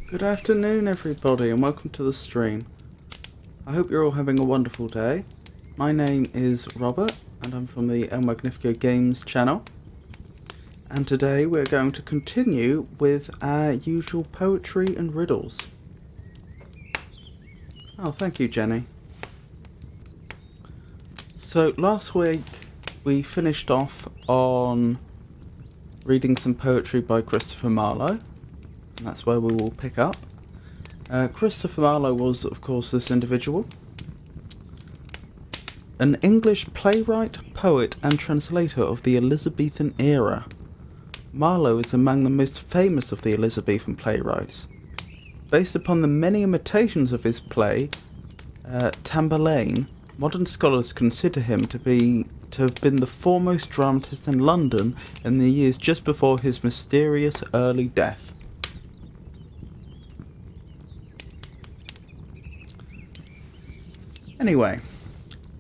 Good afternoon everybody and welcome to the stream. I hope you're all having a wonderful day. My name is Robert and I'm from the El Magnifico Games channel. And today we're going to continue with our usual poetry and riddles. Oh, thank you, Jenny. So last week we finished off on reading some poetry by Christopher Marlowe. And that's where we will pick up. Christopher Marlowe was, of course, this individual. An English playwright, poet and translator of the Elizabethan era. Marlowe is among the most famous of the Elizabethan playwrights. Based upon the many imitations of his play, Tamburlaine, modern scholars consider him to have been the foremost dramatist in London in the years just before his mysterious early death. Anyway,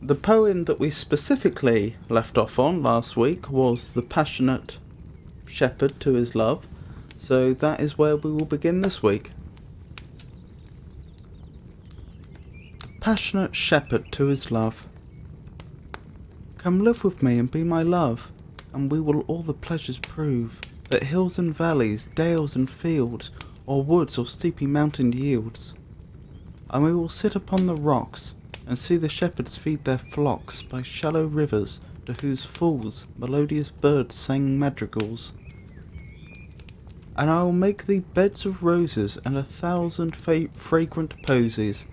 the poem that we specifically left off on last week was The Passionate Shepherd to His Love, so that is where we will begin this week. The Passionate Shepherd to His Love. Come live with me and be my love, and we will all the pleasures prove that hills and valleys, dales and fields, or woods or steepy mountain yields. And we will sit upon the rocks, and see the shepherds feed their flocks by shallow rivers, to whose falls melodious birds sang madrigals. And I will make thee beds of roses, and 1,000 fragrant posies,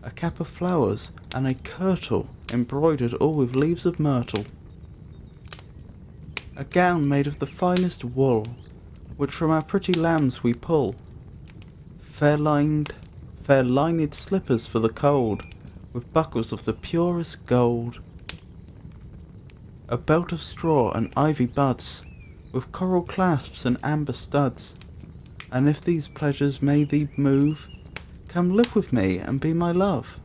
a cap of flowers, and a kirtle embroidered all with leaves of myrtle, a gown made of the finest wool, which from our pretty lambs we pull, fair lined slippers for the cold, with buckles of the purest gold, a belt of straw and ivy buds, with coral clasps and amber studs. And if these pleasures may thee move, come live with me and be my love.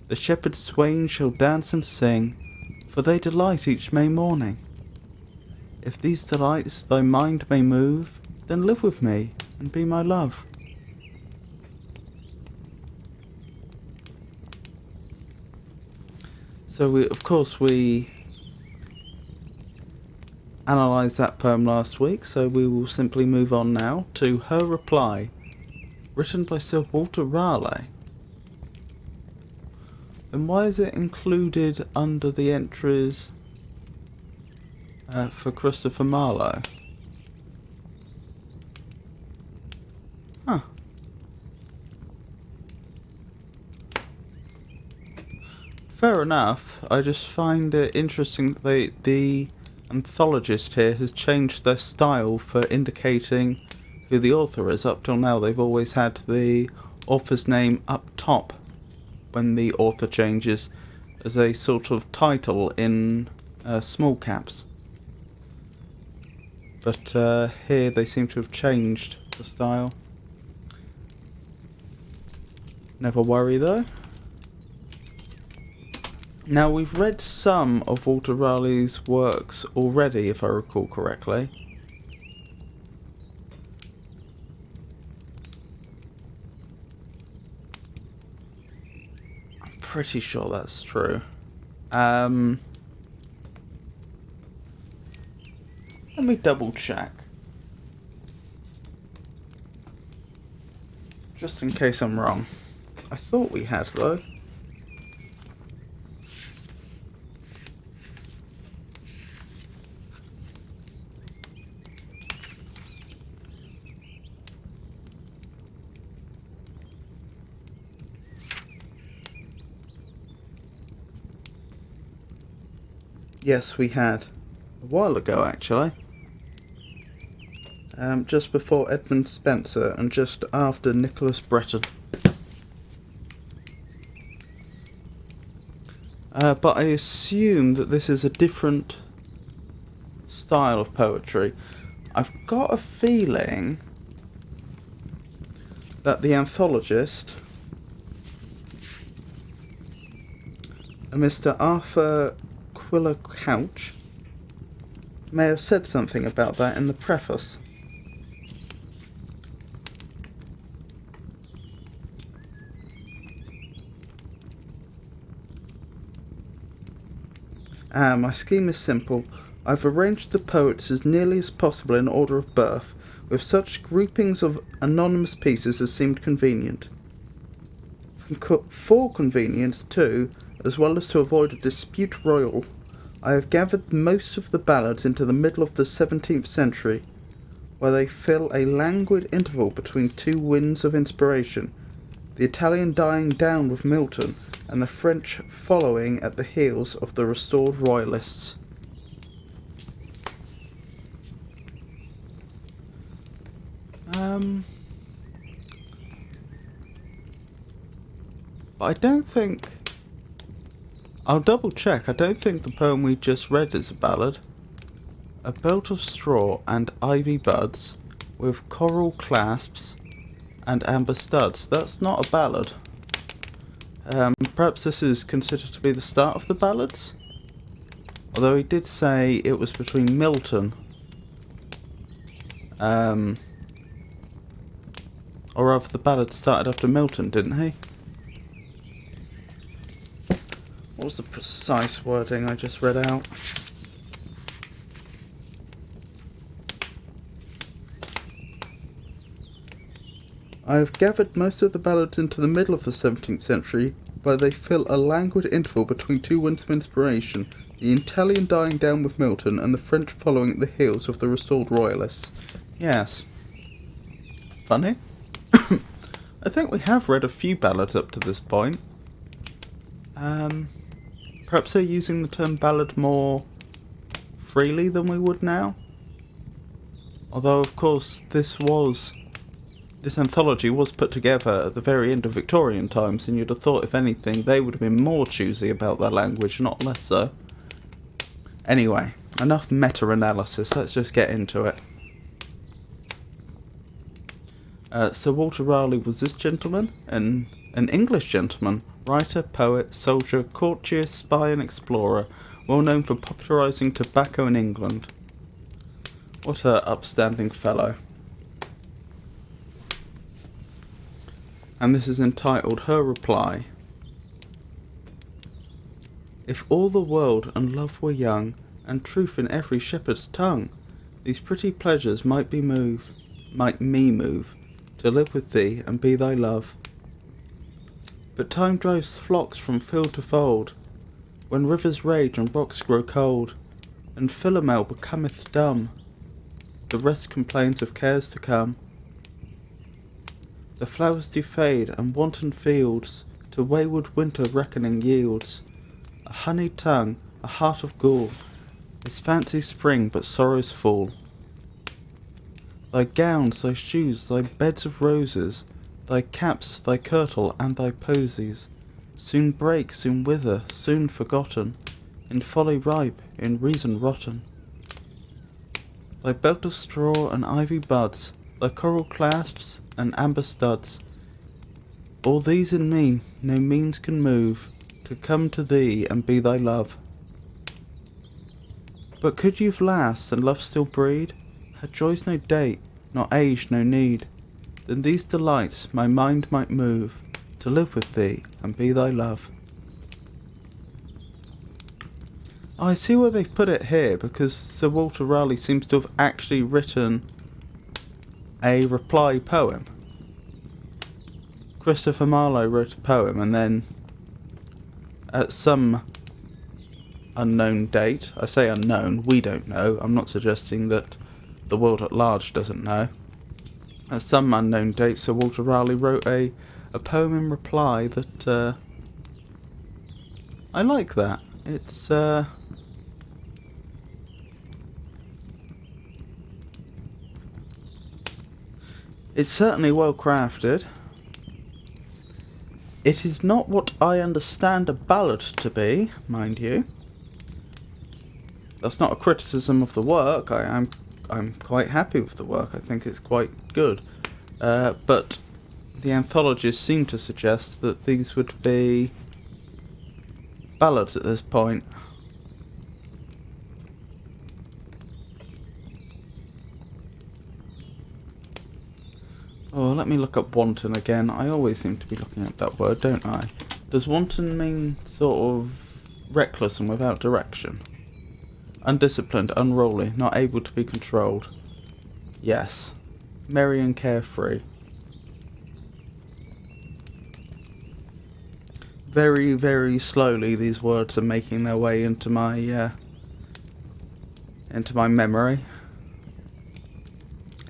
The shepherd swains shall dance and sing, for they delight each May morning. If these delights thy mind may move, then live with me and be my love. So we analysed that poem last week, so we will simply move on now to Her Reply, written by Sir Walter Raleigh. And why is it included under the entries for Christopher Marlowe? Huh. Fair enough. I just find it interesting that the anthologist here has changed their style for indicating who the author is. Up till now they've always had the author's name up top when the author changes as a sort of title in small caps. But here they seem to have changed the style. Never worry though. Now, we've read some of Walter Raleigh's works already, if I recall correctly. I'm pretty sure that's true. Let me double check. Just in case I'm wrong. I thought we had, though. Yes, we had. A while ago, actually. just before Edmund Spenser and just after Nicholas Breton. But I assume that this is a different style of poetry. I've got a feeling that the anthologist, a Mr. Arthur Quiller Couch, may have said something about that in the preface. My scheme is simple. I've arranged the poets as nearly as possible in order of birth, with such groupings of anonymous pieces as seemed convenient. For convenience, too, as well as to avoid a dispute royal, I have gathered most of the ballads into the middle of the 17th century, where they fill a languid interval between two winds of inspiration, the Italian dying down with Milton, and the French following at the heels of the restored royalists. But I don't think... I'll double check. I don't think the poem we just read is a ballad. A belt of straw and ivy buds, with coral clasps and amber studs. That's not a ballad. Perhaps this is considered to be the start of the ballads? Although he did say it was between Milton. Or rather, the ballad started after Milton, didn't he? What was the precise wording I just read out? I have gathered most of the ballads into the middle of the 17th century, where they fill a languid interval between two winds of inspiration, the Italian dying down with Milton, and the French following at the heels of the restored royalists. Yes. Funny. I think we have read a few ballads up to this point. Perhaps they're using the term ballad more freely than we would now. Although, of course, this anthology was put together at the very end of Victorian times, and you'd have thought, if anything, they would have been more choosy about their language, not less so. Anyway, enough meta-analysis, let's just get into it. Sir Walter Raleigh was this gentleman, an English gentleman, writer, poet, soldier, courtier, spy and explorer, well known for popularising tobacco in England. What a upstanding fellow. And this is entitled Her Reply. If all the world and love were young, and truth in every shepherd's tongue, these pretty pleasures might me move, to live with thee and be thy love. But time drives flocks from field to fold, when rivers rage and rocks grow cold, and Philomel becometh dumb, the rest complains of cares to come. The flowers do fade, and wanton fields to wayward winter reckoning yields. A honeyed tongue, a heart of gall, is fancy's spring but sorrow's fall. Thy gowns, thy shoes, thy beds of roses, thy caps, thy kirtle, and thy posies, soon break, soon wither, soon forgotten, in folly ripe, in reason rotten. Thy belt of straw and ivy buds, thy coral clasps and amber studs, all these in me no means can move, to come to thee and be thy love. But could youth last and love still breed, had joys no date, nor age no need, then these delights my mind might move, to live with thee and be thy love. Oh, I see where they've put it here, because Sir Walter Raleigh seems to have actually written a reply poem. Christopher Marlowe wrote a poem, and then at some unknown date, I say unknown, we don't know, I'm not suggesting that the world at large doesn't know. At some unknown date, Sir Walter Raleigh wrote a poem in reply that, I like that. It's, It's certainly well crafted. It is not what I understand a ballad to be, mind you. That's not a criticism of the work. I'm quite happy with the work. I think it's quite good. But the anthologists seem to suggest that these would be ballads at this point. Oh, let me look up wanton again. I always seem to be looking up that word, don't I? Does wanton mean sort of reckless and without direction? Undisciplined, unruly, not able to be controlled. Yes. Merry and carefree. Very, very slowly these words are making their way into my memory,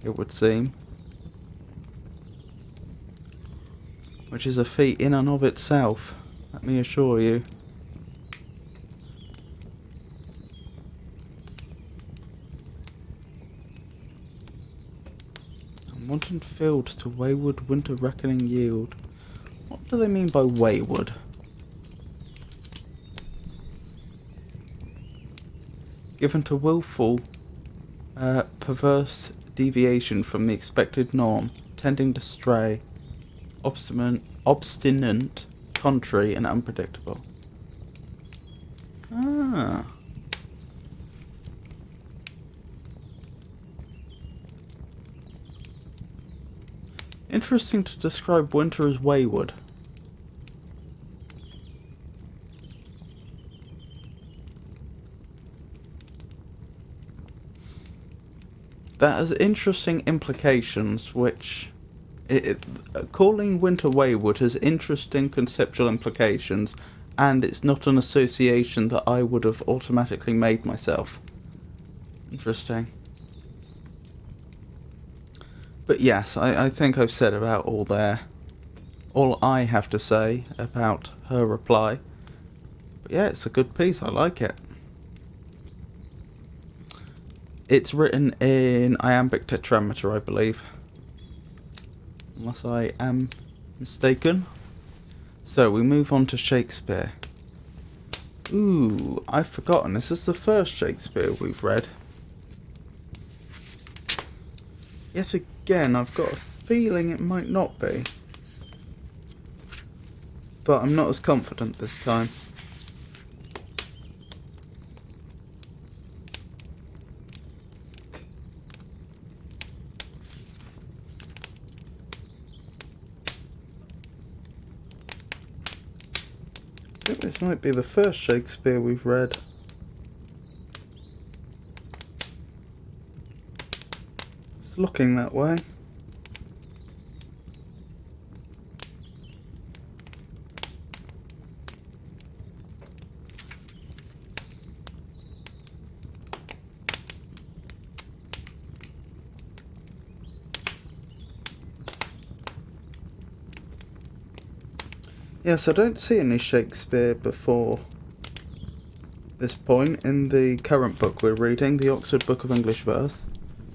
it would seem. Which is a feat in and of itself, let me assure you. Wanton fields to wayward winter reckoning yield. What do they mean by wayward? Given to willful, perverse deviation from the expected norm, tending to stray, obstinate, contrary, and unpredictable. Ah. Interesting to describe winter as wayward. That has interesting implications, which... calling winter wayward has interesting conceptual implications, and it's not an association that I would have automatically made myself. Interesting. But yes, I think I've said about all I have to say about her reply. But yeah, it's a good piece, I like it. It's written in iambic tetrameter, I believe. Unless I am mistaken. So, we move on to Shakespeare. Ooh, I've forgotten, this is the first Shakespeare we've read. Yet again, I've got a feeling it might not be. But I'm not as confident this time. I think this might be the first Shakespeare we've read. It's looking that way. Yes, I don't see any Shakespeare before this point in the current book we're reading, the Oxford Book of English Verse.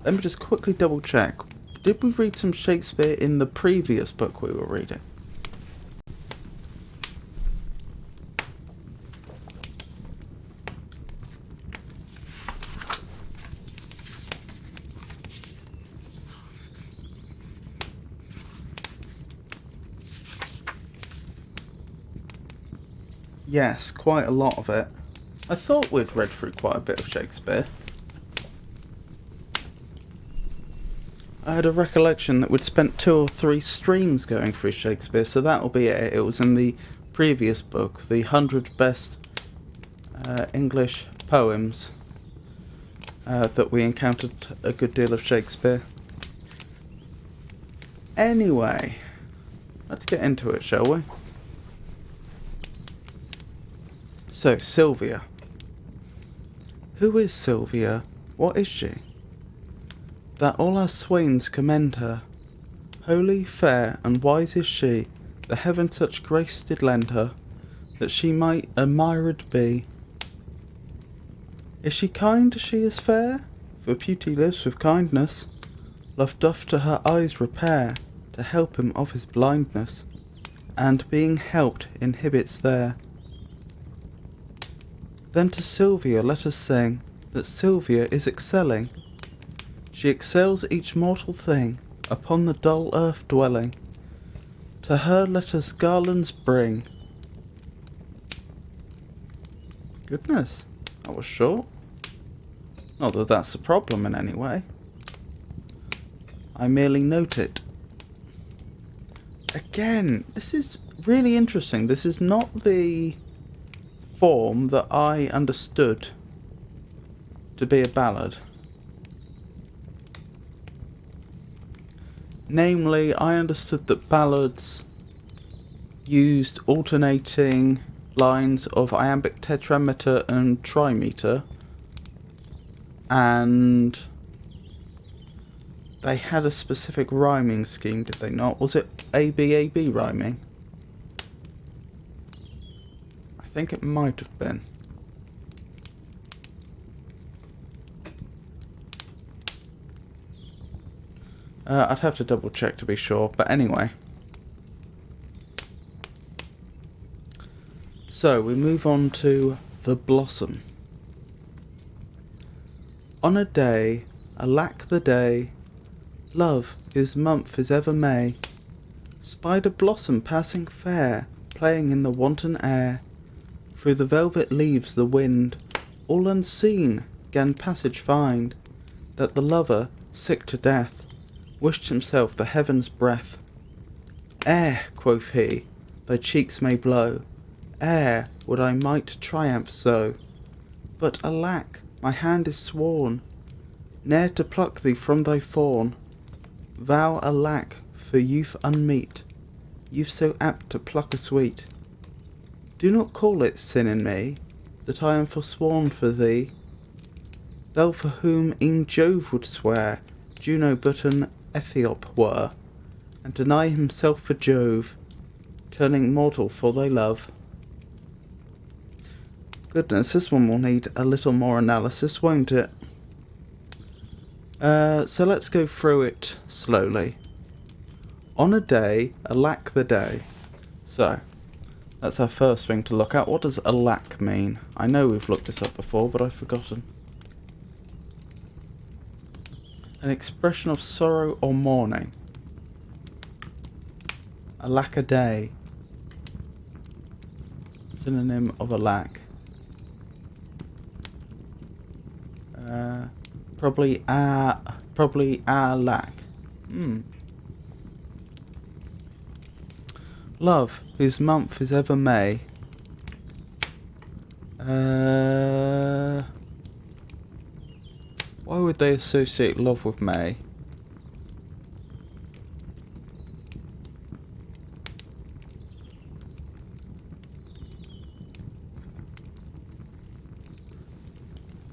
Let me just quickly double check. Did we read some Shakespeare in the previous book we were reading? Yes, quite a lot of it. I thought we'd read through quite a bit of Shakespeare. I had a recollection that we'd spent 2 or 3 streams going through Shakespeare, so that'll be it. It was in the previous book, the 100 best English poems, that we encountered a good deal of Shakespeare. Anyway, let's get into it, shall we? So, Sylvia. Who is Sylvia? What is she? That all our swains commend her. Holy, fair, and wise is she, the heaven such grace did lend her, that she might admired be. Is she kind as she is fair? For beauty lives with kindness. Love doth to her eyes repair, to help him of his blindness, and being helped inhibits there. Then to Sylvia let us sing, that Sylvia is excelling. She excels each mortal thing, upon the dull earth dwelling. To her let us garlands bring. Goodness, that was short. Not that that's a problem in any way. I merely note it. Again, this is really interesting. This is not the form that I understood to be a ballad. Namely, I understood that ballads used alternating lines of iambic tetrameter and trimeter, and they had a specific rhyming scheme, did they not? Was it ABAB rhyming? I think it might have been. I'd have to double check to be sure, but anyway. So, we move on to The Blossom. On a day, alack the day, love, whose month is ever May, spied a blossom passing fair, playing in the wanton air. Through the velvet leaves the wind, all unseen, 'gan passage find, that the lover, sick to death, wished himself the heaven's breath. Ere, quoth he, thy cheeks may blow, ere would I might triumph so, but alack, my hand is sworn, ne'er to pluck thee from thy fawn. Vow alack for youth unmeet, youth so apt to pluck a sweet. Do not call it sin in me, that I am forsworn for thee, thou for whom e'en Jove would swear Juno but an Ethiop were, and deny himself for Jove, turning mortal for thy love. Goodness, this one will need a little more analysis, won't it? So let's go through it slowly. On a day, alack the day. So, that's our first thing to look at. What does alack mean? I know we've looked this up before, but I've forgotten. An expression of sorrow or mourning. Alack a day. Synonym of alack. Probably lack. Love, whose month is ever May. Why would they associate love with May?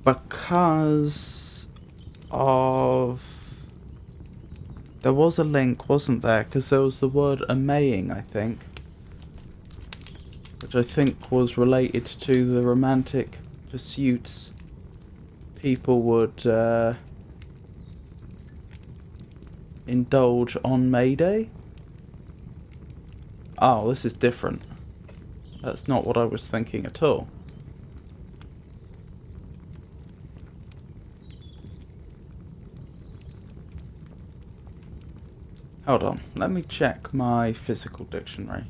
Because of... There was a link, wasn't there? Because there was the word a-maying, I think. Which I think was related to the romantic pursuits people would indulge on May Day. Oh, this is different. That's not what I was thinking at all. Hold on, let me check my physical dictionary.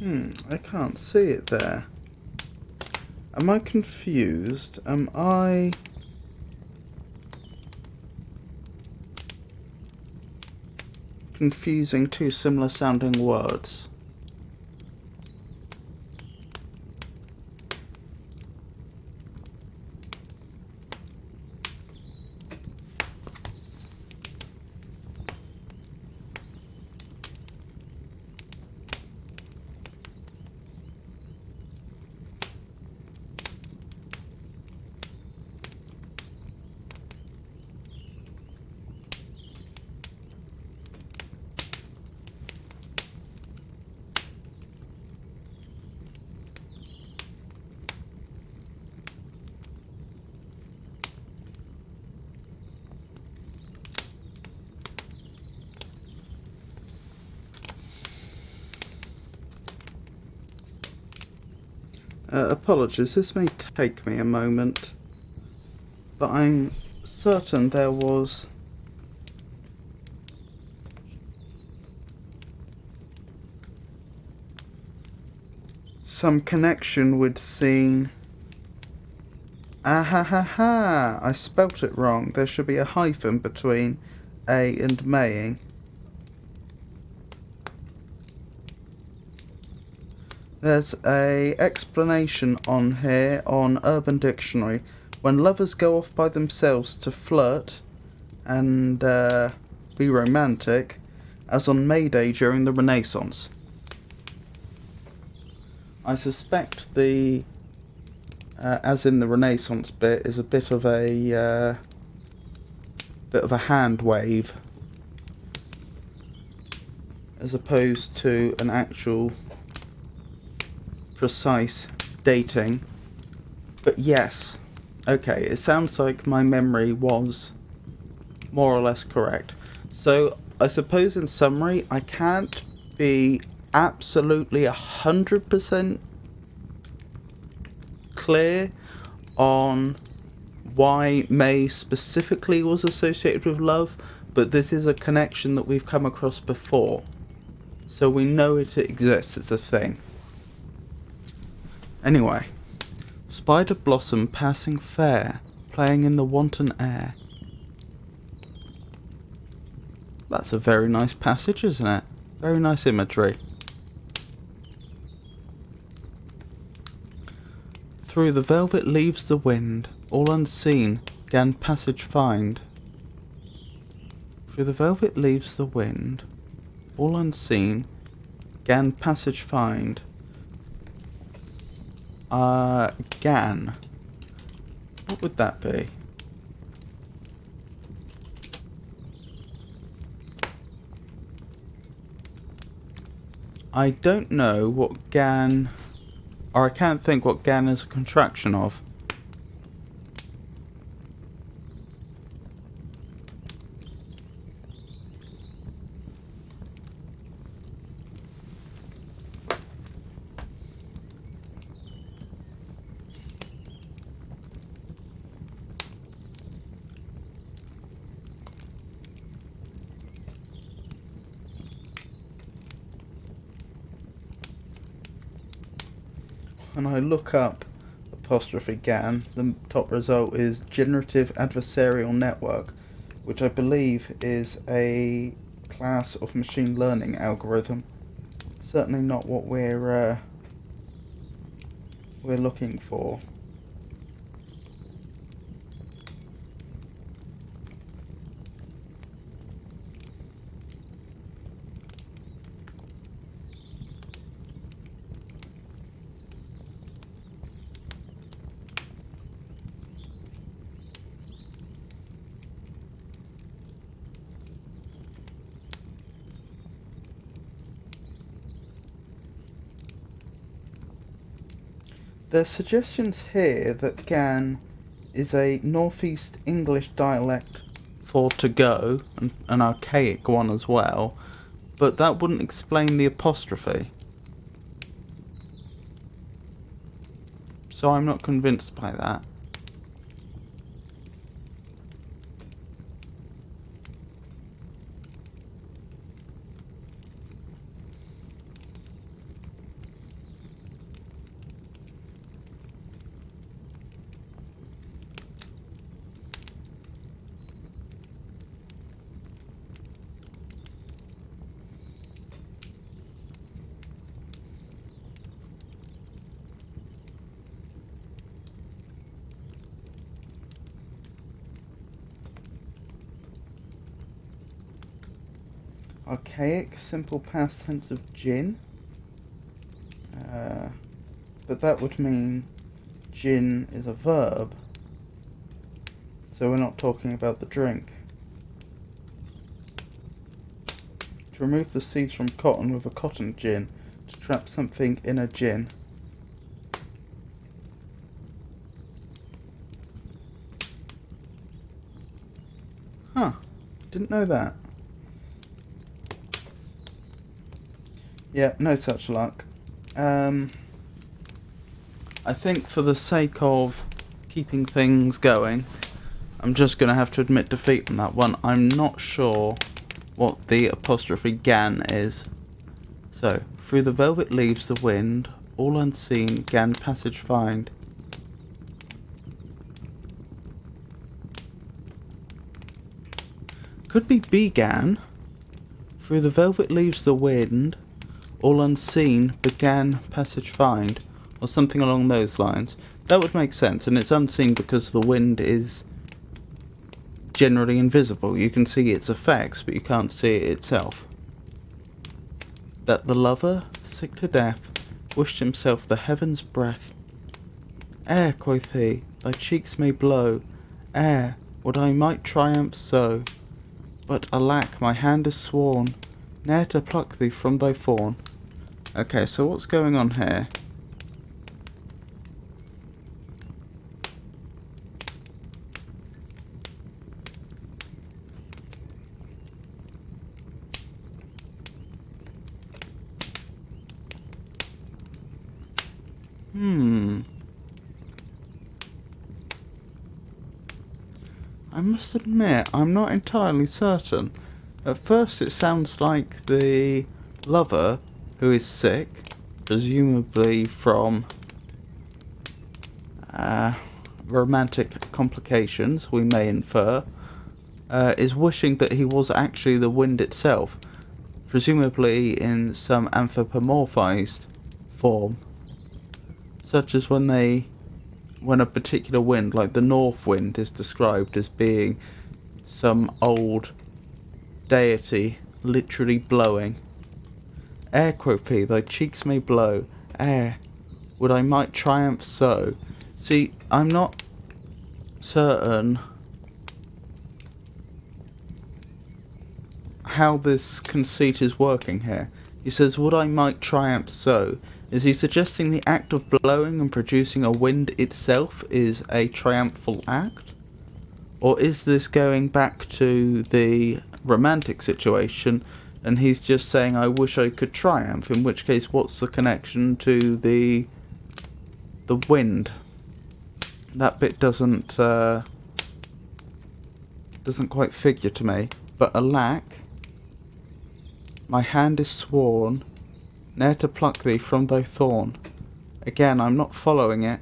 I can't see it there. Am I confused? Am I... confusing two similar sounding words? Apologies, this may take me a moment, but I'm certain there was some connection with scene. Ah ha ha ha! I spelt it wrong. There should be a hyphen between A and maying. There's a explanation on here on Urban Dictionary. When lovers go off by themselves to flirt and be romantic, as on May Day during the Renaissance. I suspect the as in the Renaissance bit is a bit of a hand wave, as opposed to an actual precise dating. But yes, okay, it sounds like my memory was more or less correct. So I suppose in summary, I can't be absolutely 100% clear on why May specifically was associated with love, but this is a connection that we've come across before, so we know it exists, it's a thing. Anyway, spider blossom passing fair, playing in the wanton air. That's a very nice passage, isn't it? Very nice imagery. Through the velvet leaves the wind, all unseen, 'gan passage find. Through the velvet leaves the wind, all unseen, 'gan passage find. Gan. What would that be? I don't know what GAN, or I can't think what GAN is a contraction of. When I look up apostrophe GAN, the top result is Generative Adversarial Network, which I believe is a class of machine learning algorithm. Certainly not what we're looking for. There's suggestions here that GAN is a northeast English dialect for to go, and an archaic one as well, but that wouldn't explain the apostrophe. So I'm not convinced by that. archaic simple past tense of gin. But that would mean gin is a verb. So we're not talking about the drink. To remove the seeds from cotton with a cotton gin. To trap something in a gin. Huh. Didn't know that. Yeah, no such luck. I think for the sake of keeping things going, I'm just going to have to admit defeat on that one. I'm not sure what the apostrophe gan is. So, through the velvet leaves the wind, all unseen, gan passage find. Could be began. Through the velvet leaves the wind, all unseen, began passage find, or something along those lines. That would make sense, and it's unseen because the wind is generally invisible. You can see its effects, but you can't see it itself. That the lover, sick to death, wished himself the heaven's breath. Ere, quoth he, thy cheeks may blow, ere, would I might triumph so, but alack, my hand is sworn, ne'er to pluck thee from thy thorn. Okay, so what's going on here? I must admit, I'm not entirely certain. At first it sounds like the lover, who is sick, presumably from romantic complications, we may infer, is wishing that he was actually the wind itself, presumably in some anthropomorphized form, such as when a particular wind, like the north wind, is described as being some old deity literally blowing. Ere, quoth he, thy cheeks may blow, ere, would I might triumph so. See, I'm not certain how this conceit is working here. He says, would I might triumph so. Is he suggesting the act of blowing and producing a wind itself is a triumphal act? Or is this going back to the romantic situation and he's just saying, I wish I could triumph, in which case what's the connection to the wind? That bit doesn't quite figure to me. But alack, my hand is sworn, ne'er to pluck thee from thy thorn. Again, I'm not following it.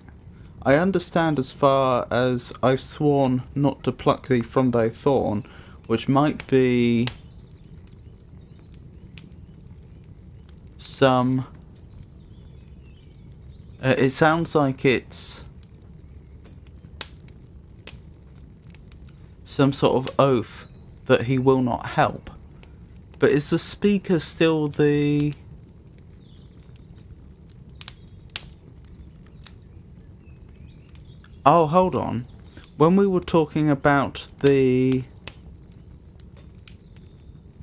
I understand as far as I've sworn not to pluck thee from thy thorn, which might be some... it sounds like it's some sort of oath that he will not help. But is the speaker still the... Oh, hold on. When we were talking about the...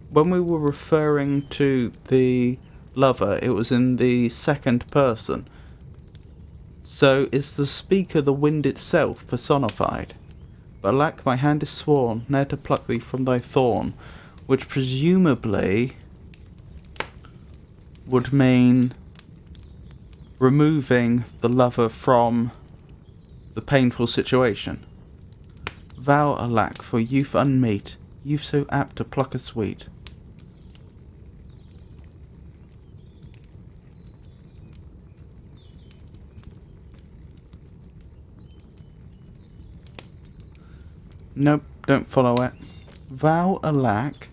When we were referring to the lover, it was in the second person. So is the speaker the wind itself personified? But alack, my hand is sworn, ne'er to pluck thee from thy thorn, which presumably would mean removing the lover from the painful situation. Vow alack for youth unmeet, youth so apt to pluck a sweet. Nope, don't follow it. Vow alack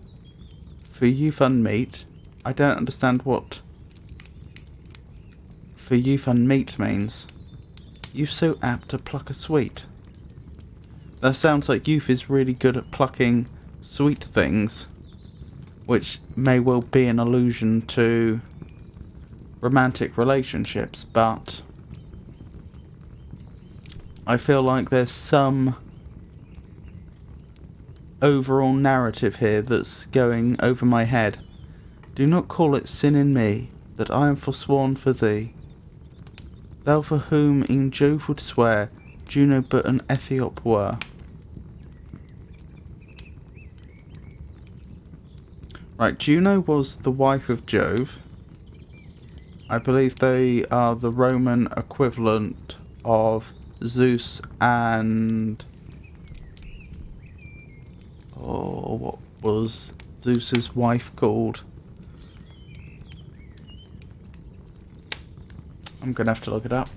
for youth unmeet. I don't understand what for youth unmeet means. Youth so apt to pluck a sweet. That sounds like youth is really good at plucking sweet things. which may well be an allusion to romantic relationships, but I feel like there's some overall narrative here that's going over my head. Do not call it sin in me, that I am forsworn for thee. Thou for whom e'en Jove would swear, Juno but an Ethiop were. Right, Juno was the wife of Jove. I believe they are the Roman equivalent of Zeus and... oh, what was Zeus's wife called? I'm gonna have to look it up.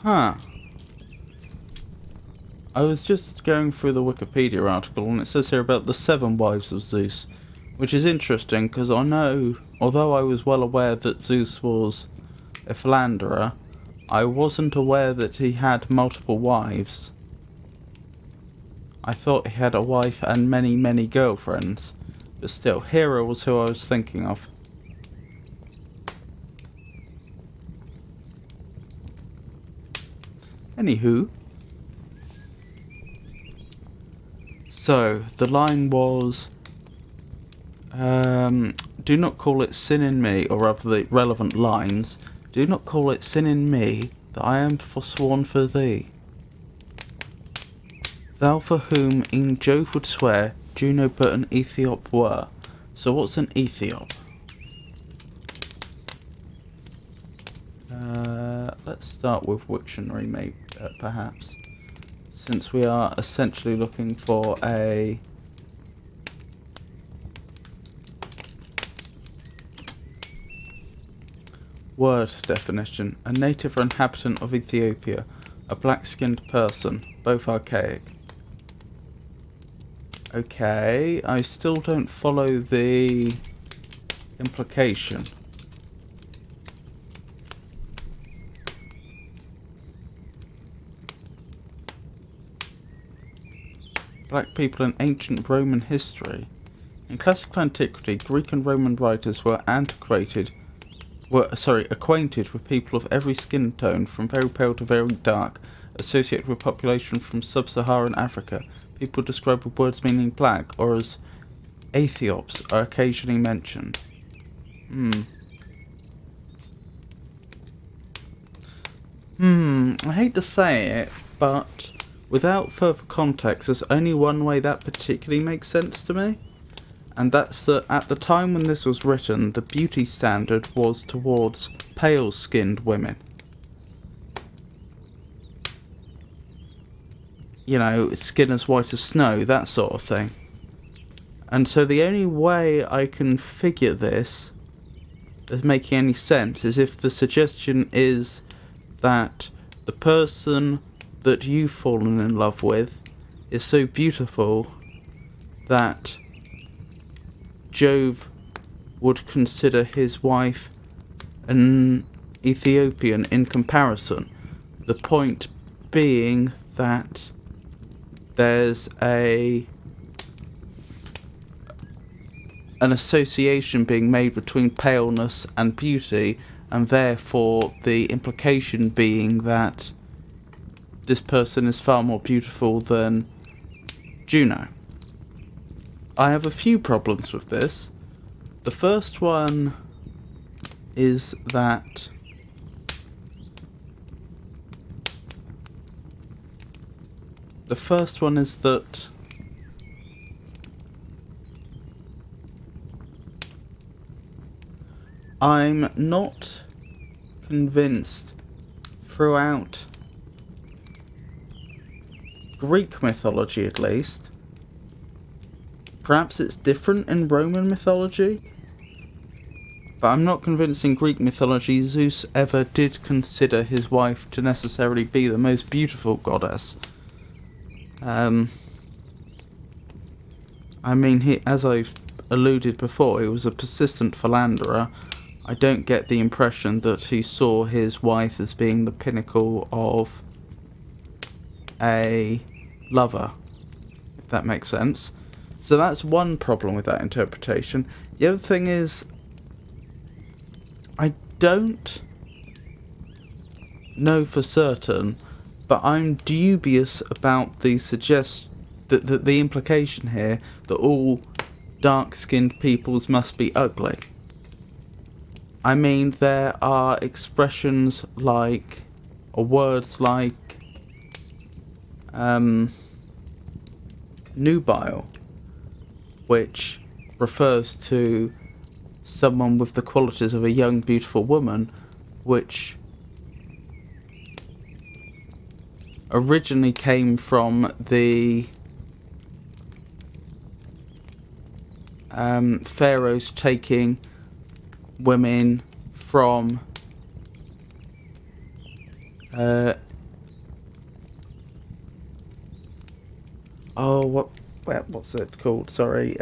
Huh. I was just going through the Wikipedia article and it says here about the 7 wives of Zeus, which is interesting because I know, although I was well aware that Zeus was a philanderer, I wasn't aware that he had multiple wives. I thought he had a wife and many, many girlfriends, but still, Hera was who I was thinking of. Anywho, so the line was, do not call it sin in me, or rather the relevant lines, do not call it sin in me that I am forsworn for thee. Thou for whom e'en Jove would swear, Juno but an Ethiop were. So what's an Ethiop? Let's start with Wiktionary, maybe, perhaps, since we are essentially looking for a word definition. A native or inhabitant of Ethiopia, a black-skinned person, both archaic. Okay, I still don't follow the implication. Black people in ancient Roman history. In classical antiquity, Greek and Roman writers were acquainted with people of every skin tone, from very pale to very dark, associated with population from sub-Saharan Africa. People described with words meaning black, or as Ethiops are occasionally mentioned. I hate to say it, but without further context, there's only one way that particularly makes sense to me. And that's that at the time when this was written, the beauty standard was towards pale-skinned women. You know, skin as white as snow, that sort of thing. And so the only way I can figure this as making any sense is if the suggestion is that the person that you've fallen in love with is so beautiful that Jove would consider his wife an Ethiopian in comparison. The point being that there's an association being made between paleness and beauty, and therefore the implication being that this person is far more beautiful than Juno. I have a few problems with this. The first one is that I'm not convinced throughout Greek mythology at least. Perhaps it's different in Roman mythology, but I'm not convinced in Greek mythology Zeus ever did consider his wife to necessarily be the most beautiful goddess. I mean, as I've alluded before, he was a persistent philanderer. I don't get the impression that he saw his wife as being the pinnacle of a lover, if that makes sense. So that's one problem with that interpretation. The other thing is, I don't know for certain, but I'm dubious about the the implication here that all dark-skinned peoples must be ugly. I mean, there are expressions like, or words like, nubile, which refers to someone with the qualities of a young, beautiful woman, which originally came from the pharaohs taking women from what's it called? Sorry,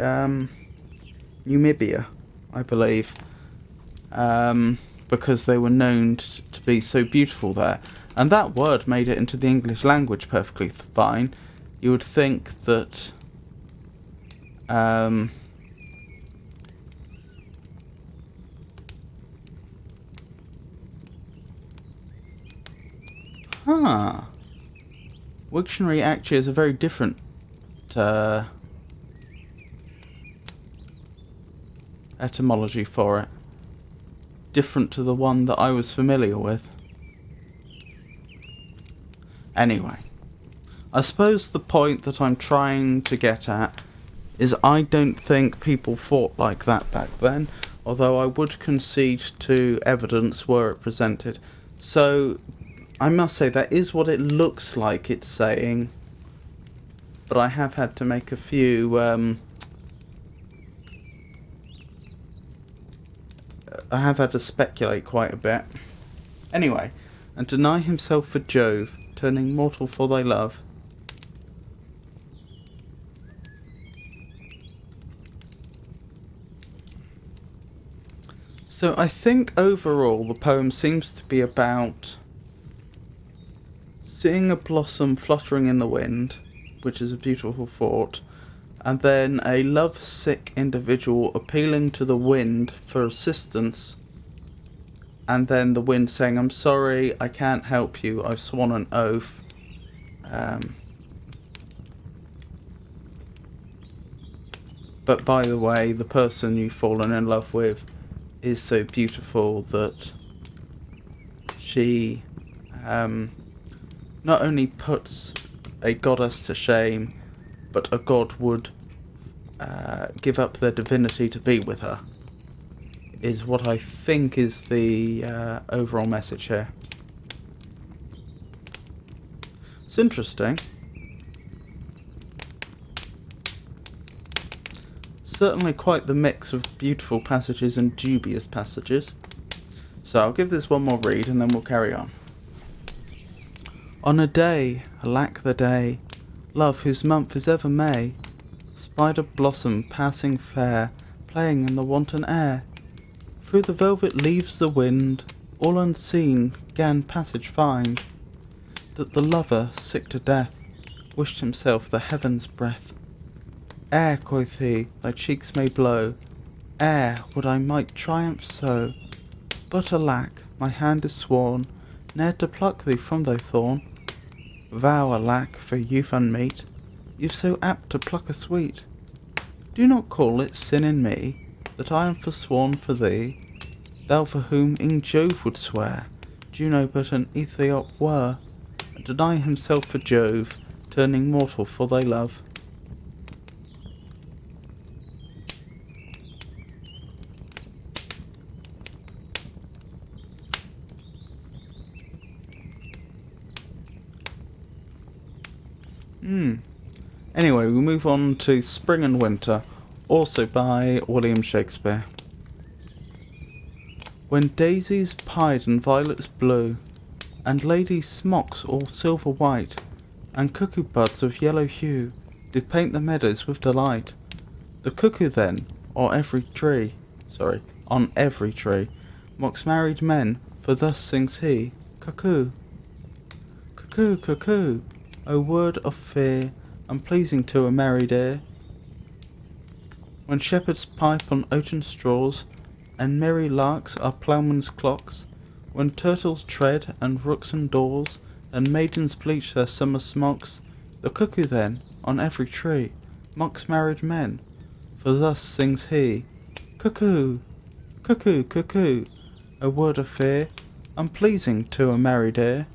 Numibia, I believe, because they were known to be so beautiful there. And that word made it into the English language perfectly fine. You would think that Wiktionary actually is a very different etymology for it. Different to the one that I was familiar with. Anyway, I suppose the point that I'm trying to get at is I don't think people fought like that back then, although I would concede to evidence were it presented. So, I must say that is what it looks like it's saying, but I have had to make a few, I have had to speculate quite a bit. Anyway, and deny himself for Jove, turning mortal for thy love. So I think overall the poem seems to be about seeing a blossom fluttering in the wind, which is a beautiful thought, and then a love-sick individual appealing to the wind for assistance, and then the wind saying, "I'm sorry, I can't help you, I've sworn an oath." But by the way, the person you've fallen in love with is so beautiful that she not only puts a goddess to shame, but a god would give up their divinity to be with her, is what I think is the overall message here. It's interesting. Certainly quite the mix of beautiful passages and dubious passages. So I'll give this one more read and then we'll carry on. On a day, alack the day, love whose month is ever May, spider blossom passing fair, playing in the wanton air, through the velvet leaves the wind, all unseen, gan passage find, that the lover, sick to death, wished himself the heaven's breath. Ere, quoth he, thy cheeks may blow, ere would I might triumph so, but alack, my hand is sworn, ne'er to pluck thee from thy thorn. Vow, alack, for youth unmeet, youth so apt to pluck a sweet. Do not call it sin in me, that I am forsworn for thee, thou for whom e'en Jove would swear, Juno but an Ethiop were, and deny himself for Jove, turning mortal for thy love. Anyway, we move on to Spring and Winter, also by William Shakespeare. When daisies pied and violets blew, and ladies' smocks all silver white, and cuckoo buds of yellow hue, did paint the meadows with delight. The cuckoo then, on every tree, mocks married men, for thus sings he, cuckoo, cuckoo, cuckoo, O word of fear, unpleasing to a married ear. When shepherds pipe on oaten straws, and merry larks are ploughmen's clocks, when turtles tread, and rooks and daws, and maidens bleach their summer smocks, the cuckoo then, on every tree, mocks married men, for thus sings he, cuckoo, cuckoo, cuckoo, a word of fear, unpleasing to a married ear.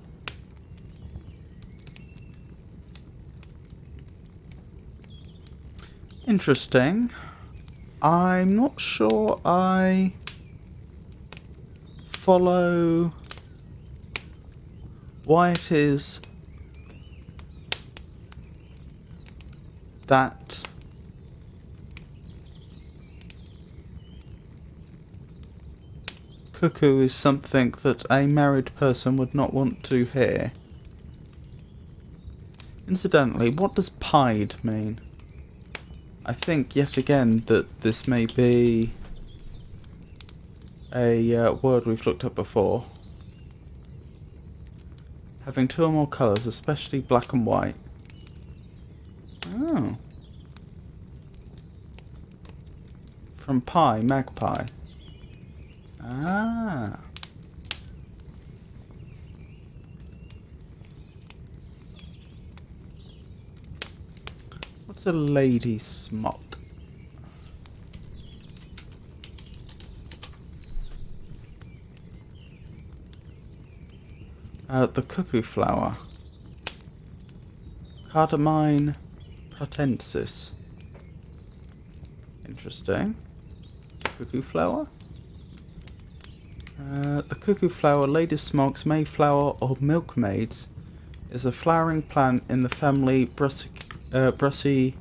Interesting. I'm not sure I follow why it is that cuckoo is something that a married person would not want to hear. Incidentally, what does pied mean? I think yet again that this may be a word we've looked at before. Having two or more colours, especially black and white. Oh. From pie, magpie. Ah. What's a lady smock? The cuckoo flower. Cardamine pratensis. Interesting. Cuckoo flower. The cuckoo flower, lady smocks, mayflower, or milkmaids, is a flowering plant in the family Brassicaceae,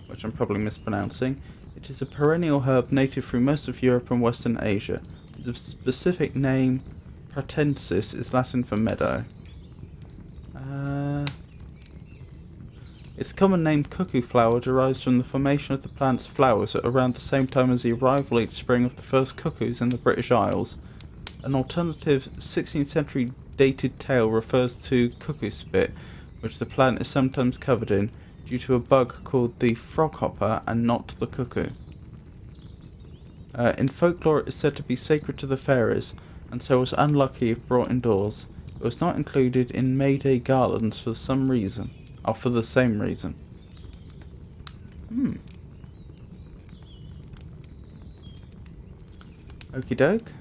which I'm probably mispronouncing. It is a perennial herb native through most of Europe and Western Asia. The specific name, pratensis, is Latin for meadow. Its common name, cuckoo flower, derives from the formation of the plant's flowers at around the same time as the arrival each spring of the first cuckoos in the British Isles. An alternative 16th century dated tale refers to cuckoo spit, which the plant is sometimes covered in, due to a bug called the froghopper and not the cuckoo. In folklore it is said to be sacred to the fairies, and so was unlucky if brought indoors. It was not included in May Day garlands for some reason. Or for the same reason. Okie doke.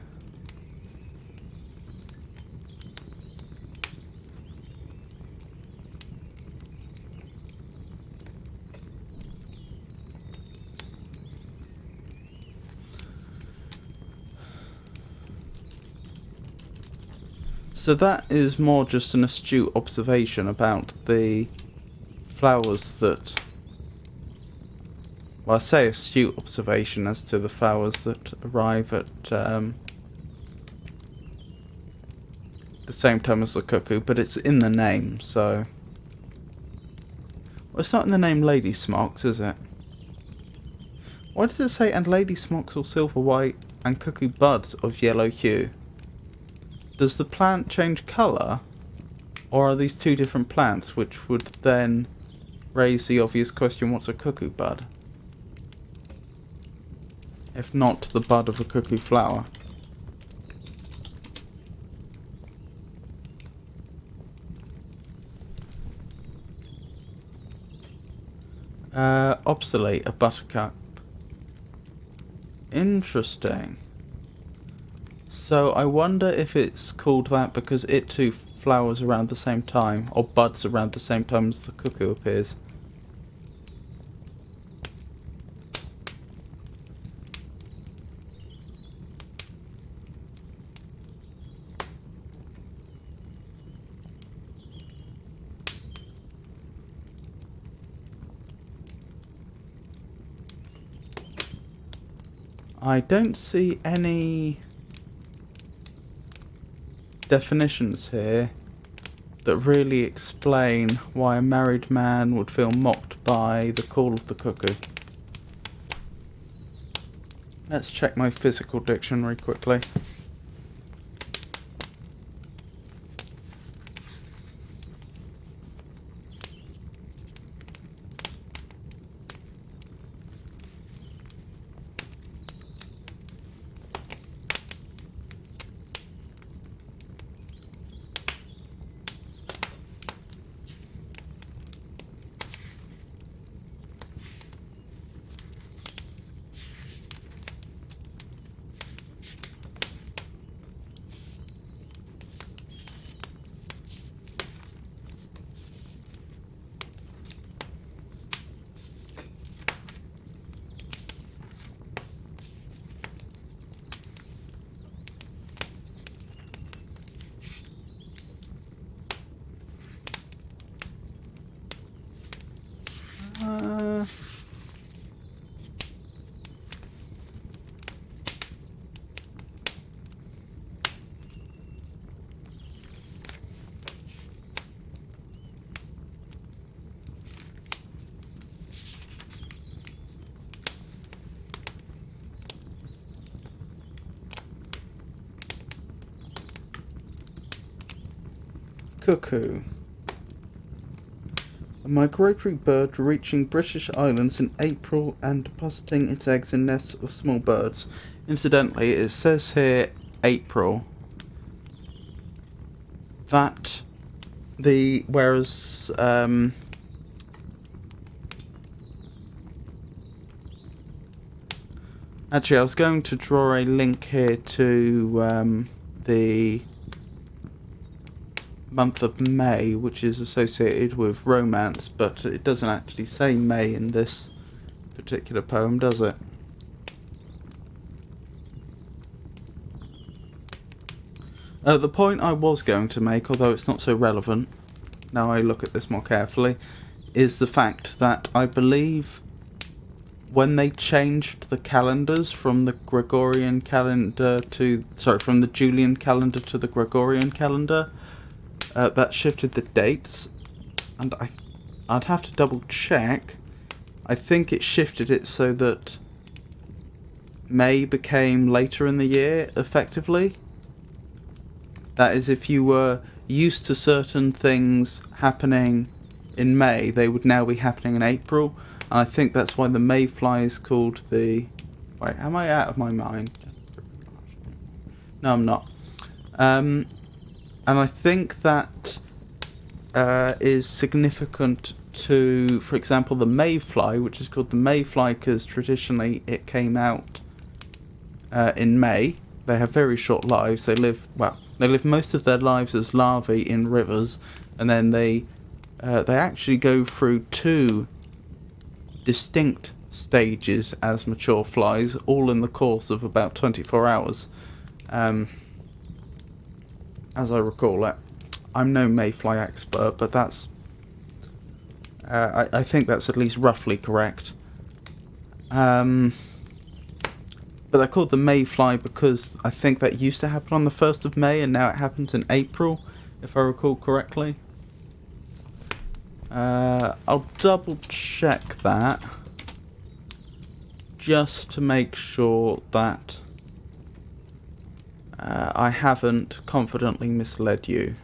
So that is more just an astute observation about the flowers that... Well, I say astute observation as to the flowers that arrive at the same time as the cuckoo, but it's in the name, so... Well, it's not in the name lady smocks, is it? Why does it say, and lady smocks all silver white, and cuckoo buds of yellow hue? Does the plant change colour? Or are these two different plants, which would then raise the obvious question, what's a cuckoo bud? If not the bud of a cuckoo flower. Obsolete, a buttercup. Interesting. So I wonder if it's called that because it too flowers around the same time, or buds around the same time as the cuckoo appears. I don't see any definitions here that really explain why a married man would feel mocked by the call of the cuckoo. Let's check my physical dictionary quickly. Cuckoo. A migratory bird reaching British Islands in April and depositing its eggs in nests of small birds. Incidentally, it says here April. Whereas actually I was going to draw a link here to the month of May, which is associated with romance, but it doesn't actually say May in this particular poem, does it? The point I was going to make, although it's not so relevant now I look at this more carefully, is the fact that I believe when they changed the calendars from the Gregorian calendar to, from the Julian calendar to the Gregorian calendar, that shifted the dates, and I'd have to double check. I think it shifted it so that May became later in the year, effectively. That is, if you were used to certain things happening in May, they would now be happening in April. And I think that's why the mayfly is called the... Wait, am I out of my mind? No, I'm not. And I think that is significant to, for example, the mayfly, which is called the mayfly because traditionally it came out in May. They have very short lives. They live most of their lives as larvae in rivers, and then they actually go through 2 distinct stages as mature flies, all in the course of about 24 hours. As I recall it. I'm no mayfly expert, but that's... I think that's at least roughly correct. But they're called the mayfly because I think that used to happen on the 1st of May, and now it happens in April, if I recall correctly. I'll double check that, just to make sure that I haven't confidently misled you.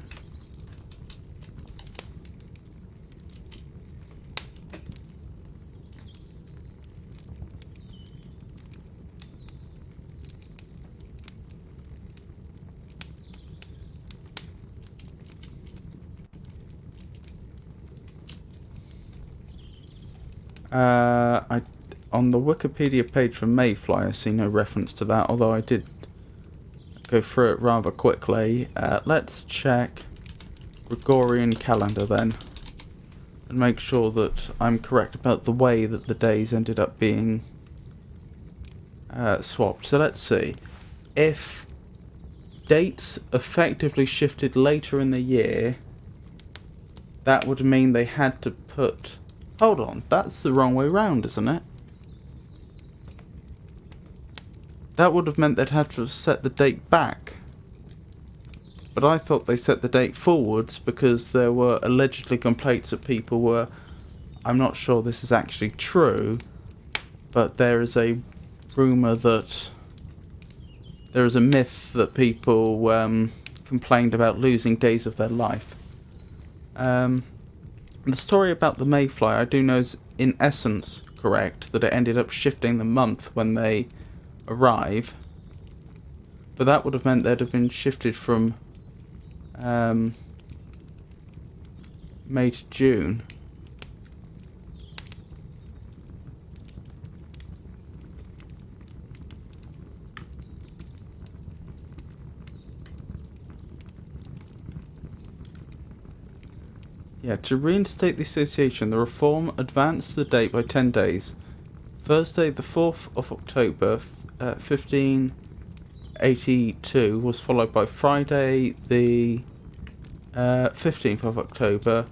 On the Wikipedia page for mayfly, I see no reference to that, although I did go through it rather quickly. Let's check Gregorian calendar then, and make sure that I'm correct about the way that the days ended up being swapped. So let's see. If dates effectively shifted later in the year, that would mean they had to put... Hold on, that's the wrong way round, isn't it? that would have meant they'd had to have set the date back. But I thought they set the date forwards because there were allegedly complaints that people were... I'm not sure this is actually true, but there is a rumour that... there is a myth that people complained about losing days of their life. The story about the mayfly I do know is in essence correct, that it ended up shifting the month when they arrive. But that would have meant they'd have been shifted from May to June. Yeah, to reinstate the association, the reform advanced the date by 10 days. Thursday, the 4th of October, 1582, was followed by Friday, the 15th of October,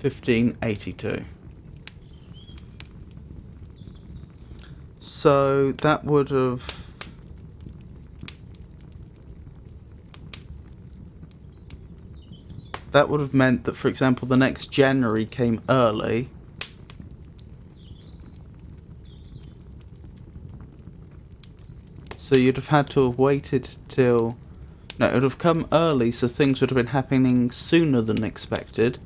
1582. So that would have... that would have meant that, for example, the next January came early. So you'd have had to have waited till... no, it would have come early, so things would have been happening sooner than expected.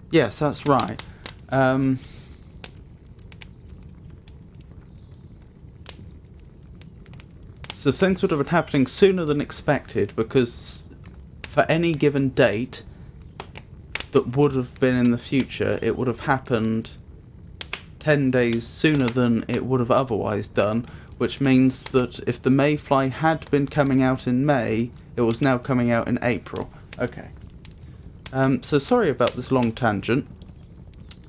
Yes, that's right. So things would have been happening sooner than expected, because for any given date that would have been in the future, it would have happened 10 days sooner than it would have otherwise done, which means that if the mayfly had been coming out in May, it was now coming out in April. Okay. So sorry about this long tangent.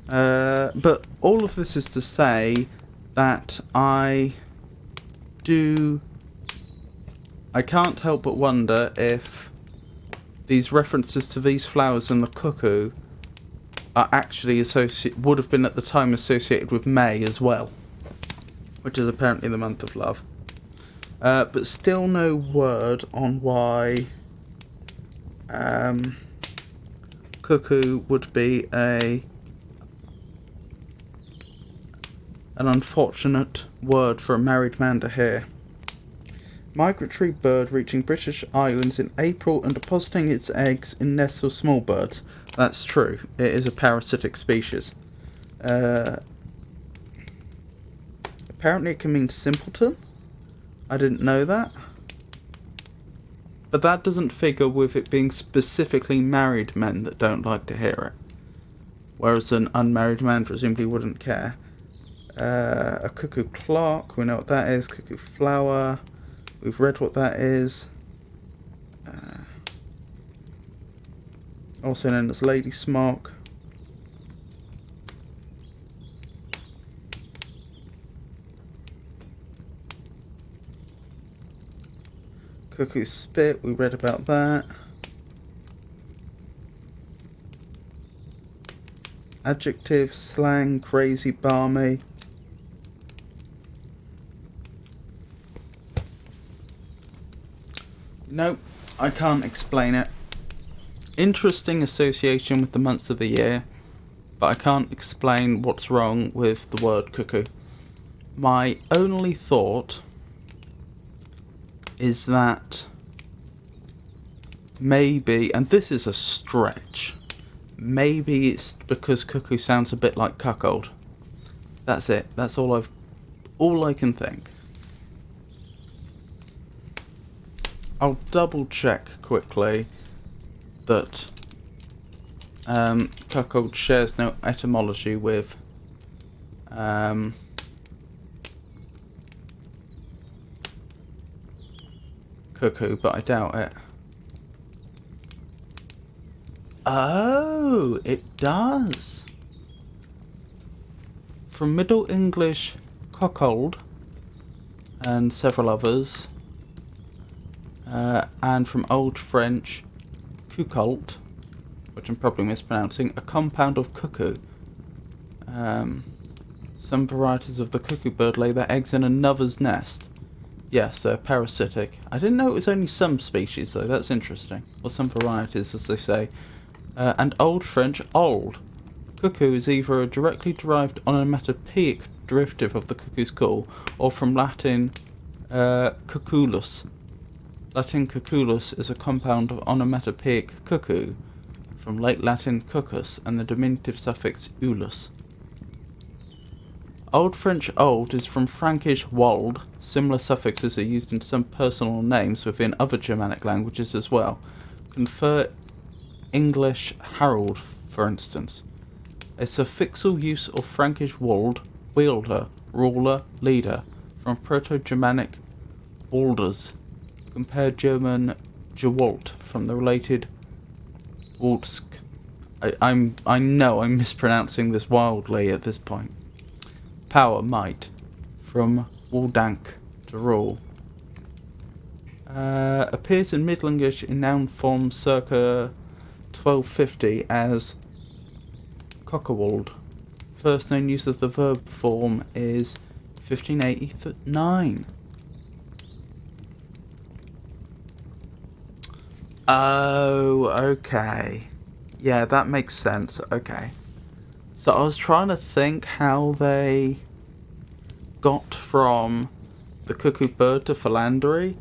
But all of this is to say that I can't help but wonder if these references to these flowers and the cuckoo are actually would have been at the time associated with May as well, which is apparently the month of love. But still no word on why cuckoo would be an unfortunate word for a married man to hear. Migratory bird reaching British Islands in April and depositing its eggs in nests of small birds. That's true. It is a parasitic species. Apparently it can mean simpleton. I didn't know that. But that doesn't figure with it being specifically married men that don't like to hear it. Whereas an unmarried man presumably wouldn't care. A cuckoo clock, we know what that is. Cuckoo flower, we've read what that is. Also known as lady smock. Cuckoo spit, we read about that. Adjective, slang, crazy, balmy. Nope, I can't explain it. Interesting association with the months of the year, but I can't explain what's wrong with the word cuckoo. My only thought is that maybe, and this is a stretch, maybe it's because cuckoo sounds a bit like cuckold. That's it. That's all I can think. I'll double check quickly that cuckold shares no etymology with cuckoo, but I doubt it. Oh, it does. From Middle English cuckold and several others, and from Old French, cuckold, which I'm probably mispronouncing, a compound of cuckoo. Some varieties of the cuckoo bird lay their eggs in another's nest. Yes, they're parasitic. I didn't know it was only some species, though. That's interesting. Or some varieties, as they say. And Old French, old. Cuckoo is either a directly derived onomatopoeic derivative of the cuckoo's call, or from Latin cuculus. Latin cuculus is a compound of onomatopoeic cuckoo, from late Latin cucus and the diminutive suffix ulus. Old French old is from Frankish wold. Similar suffixes are used in some personal names within other Germanic languages as well. Confer English Harold, for instance. A suffixal use of Frankish wold, wielder, ruler, leader, from Proto-Germanic walders. Compare German Gewalt from the related Waltsk. I know I'm mispronouncing this wildly at this point. Power, might, from Waldank, to rule. Appears in Middle English in noun form circa 1250 as cockawald. First known use of the verb form is 1589. Oh, okay. Yeah, that makes sense. Okay. So I was trying to think how they got from the cuckoo bird to philandry,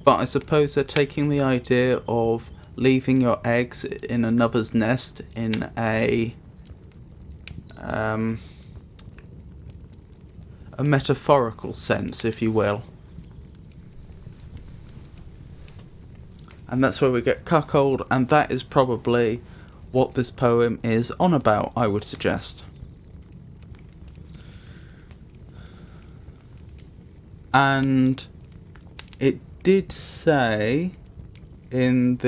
but I suppose they're taking the idea of leaving your eggs in another's nest in a metaphorical sense, if you will. And that's where we get cuckold, and that is probably what this poem is on about, I would suggest. And it did say in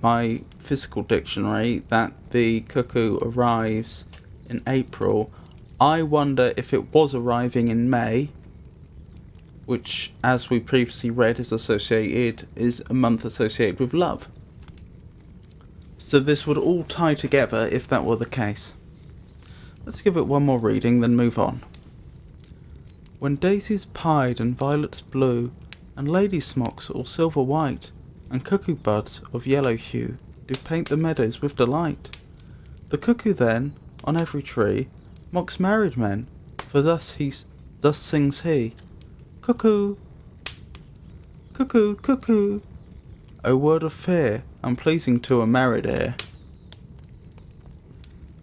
my physical dictionary that the cuckoo arrives in April. I wonder if it was arriving in May, which, as we previously read, is a month associated with love. So this would all tie together if that were the case. Let's give it one more reading, then move on. When daisies pied and violets blue, and lady smocks all silver white, and cuckoo buds of yellow hue, do paint the meadows with delight. The cuckoo then, on every tree, mocks married men, for thus sings he, cuckoo, cuckoo, cuckoo, a word of fear, unpleasing to a married ear.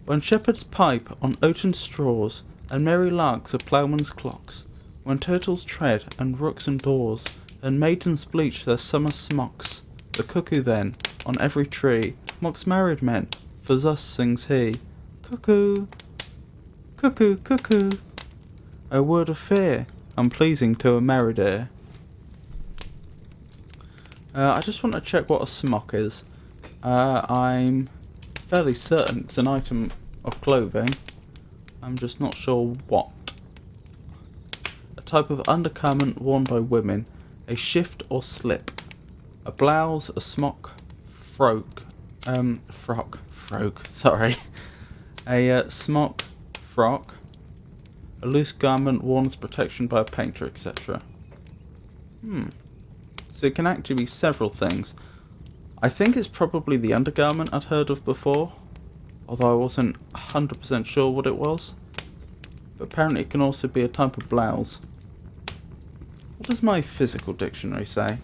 When shepherds pipe on oaten straws, and merry larks are ploughmen's clocks, when turtles tread, and rooks and daws, and maidens bleach their summer smocks, the cuckoo then, on every tree, mocks married men, for thus sings he, cuckoo, cuckoo, cuckoo, a word of fear, unpleasing to a married ear. I just want to check what a smock is. I'm fairly certain it's an item of clothing. I'm just not sure what. A type of undergarment worn by women. A shift or slip. A blouse, a smock, frock, sorry. A smock, frock. A loose garment worn as protection by a painter, etc. So it can actually be several things. I think it's probably the undergarment I'd heard of before, although I wasn't 100% sure what it was. But apparently it can also be a type of blouse. What does my physical dictionary say?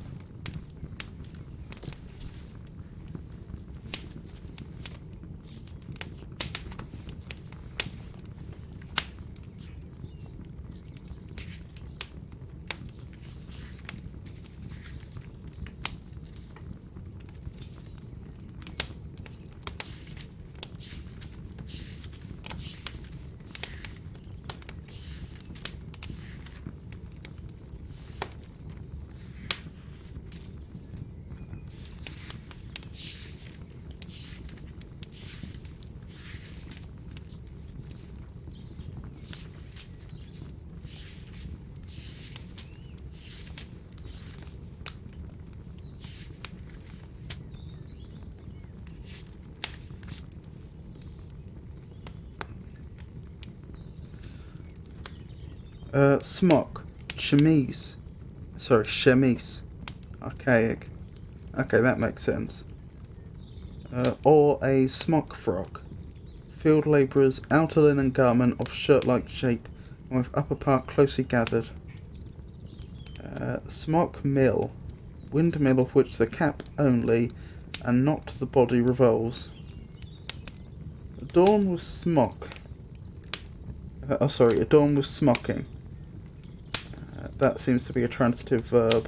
Smock. Chemise. Sorry, chemise. Archaic. Okay, that makes sense. Or a smock frock. Field labourer's outer linen garment of shirt-like shape and with upper part closely gathered. Smock mill. Windmill of which the cap only and not the body revolves. Adorn with smock. Adorn with smocking. That seems to be a transitive verb.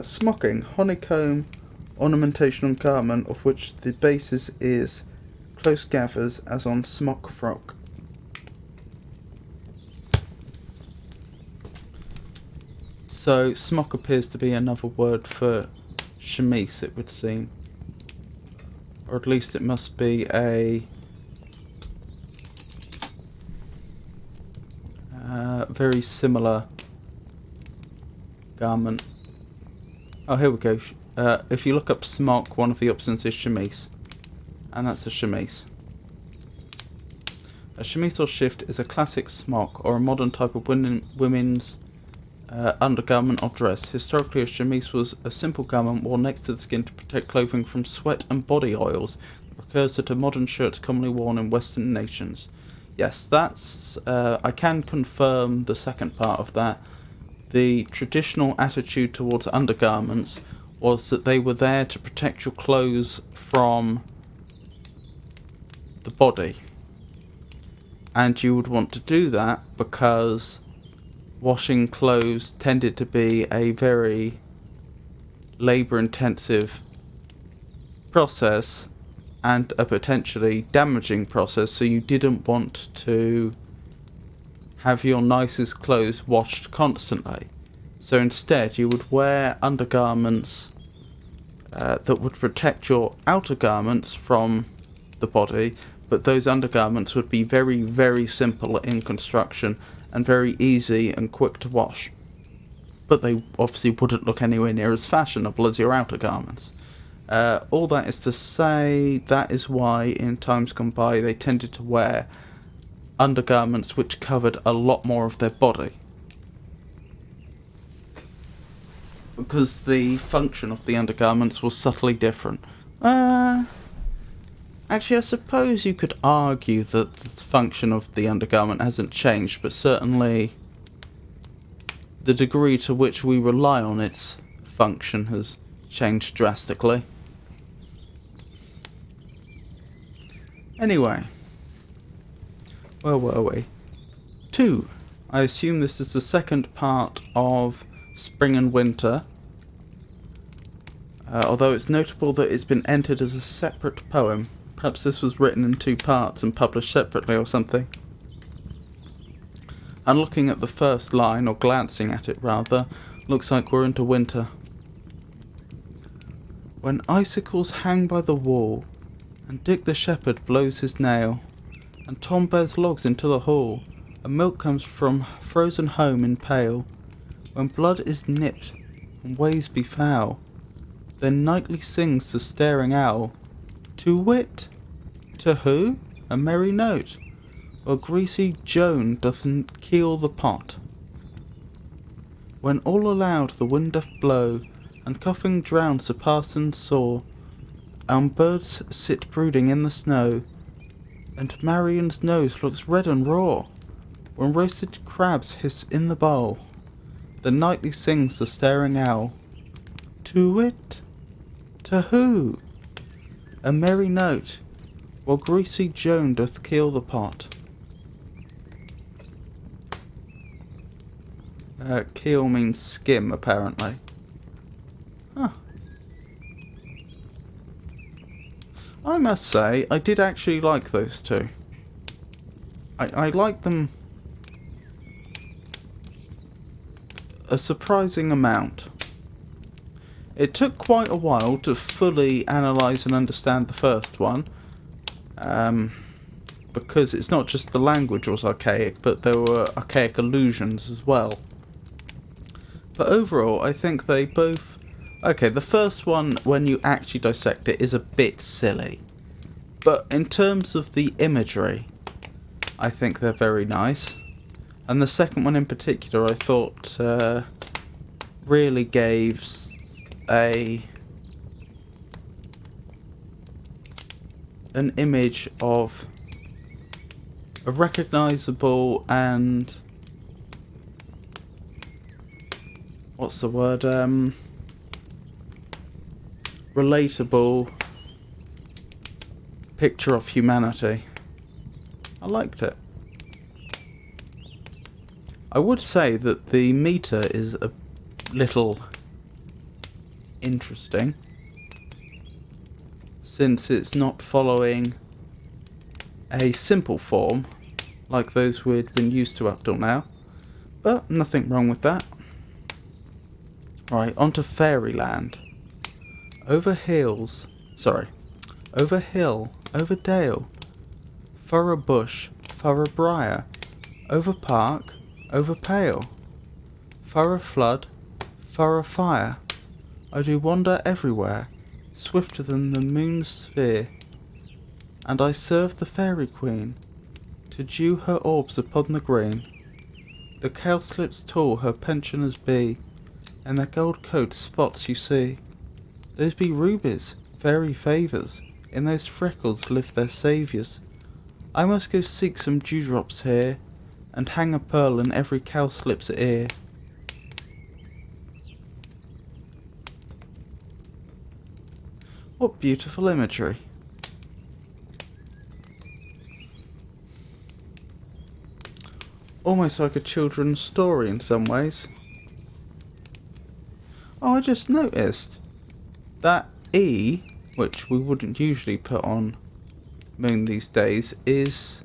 Smocking, honeycomb, ornamentation on garment of which the basis is close gathers as on smock frock. So smock appears to be another word for chemise, it would seem. Or at least it must be a very similar garment. Oh, here we go. If you look up smock, one of the options is chemise. And that's a chemise. A chemise or shift is a classic smock or a modern type of women's undergarment or dress. Historically, a chemise was a simple garment worn next to the skin to protect clothing from sweat and body oils, the precursor to modern shirts commonly worn in Western nations. Yes, that's... I can confirm the second part of that. The traditional attitude towards undergarments was that they were there to protect your clothes from the body. And you would want to do that because washing clothes tended to be a very labour-intensive process and a potentially damaging process, so you didn't want to have your nicest clothes washed constantly. So instead you would wear undergarments that would protect your outer garments from the body, but those undergarments would be very, very simple in construction and very easy and quick to wash. But they obviously wouldn't look anywhere near as fashionable as your outer garments. All that is to say, that is why in times gone by they tended to wear undergarments which covered a lot more of their body. Because the function of the undergarments was subtly different. Actually, I suppose you could argue that the function of the undergarment hasn't changed, but certainly the degree to which we rely on its function has changed drastically. Anyway, where were we? 2. I assume this is the second part of Spring and Winter, although it's notable that it's been entered as a separate poem. Perhaps this was written in 2 parts and published separately or something. And looking at the first line, or glancing at it rather, looks like we're into winter. When icicles hang by the wall, and Dick the shepherd blows his nail, and Tom bears logs into the hall, and milk comes from frozen home in pail, when blood is nipped and ways be foul, then nightly sings the staring owl, to wit, to who? A merry note, while greasy Joan doth keel the pot. When all aloud the wind doth blow, and coughing drowns the parson's saw, and birds sit brooding in the snow, and Marion's nose looks red and raw, when roasted crabs hiss in the bowl, then nightly sings the staring owl, to wit, to who? A merry note, while greasy Joan doth keel the pot. Keel means skim, apparently. Huh. I must say, I did actually like those 2. I liked them a surprising amount. It took quite a while to fully analyse and understand the first one, because it's not just the language was archaic, but there were archaic allusions as well. But overall, I think they both... Okay, the first one, when you actually dissect it, is a bit silly. But in terms of the imagery, I think they're very nice. And the second one in particular I thought really gave an image of a recognisable and what's the word, relatable picture of humanity. I liked it. I would say that the meter is a little interesting, since it's not following a simple form like those we'd been used to up till now, but nothing wrong with that. Right, onto Fairyland. Over hill, over dale, thorough bush, thorough briar, over park, over pale, thorough flood, thorough fire. I do wander everywhere, swifter than the moon's sphere, and I serve the fairy queen, to dew her orbs upon the green. The cowslips tall her pensioners be, and their gold coat spots you see. Those be rubies, fairy favours, in those freckles live their saviours. I must go seek some dewdrops here, and hang a pearl in every cowslip's ear. What beautiful imagery. Almost like a children's story in some ways. Oh, I just noticed that E, which we wouldn't usually put on Moon these days, is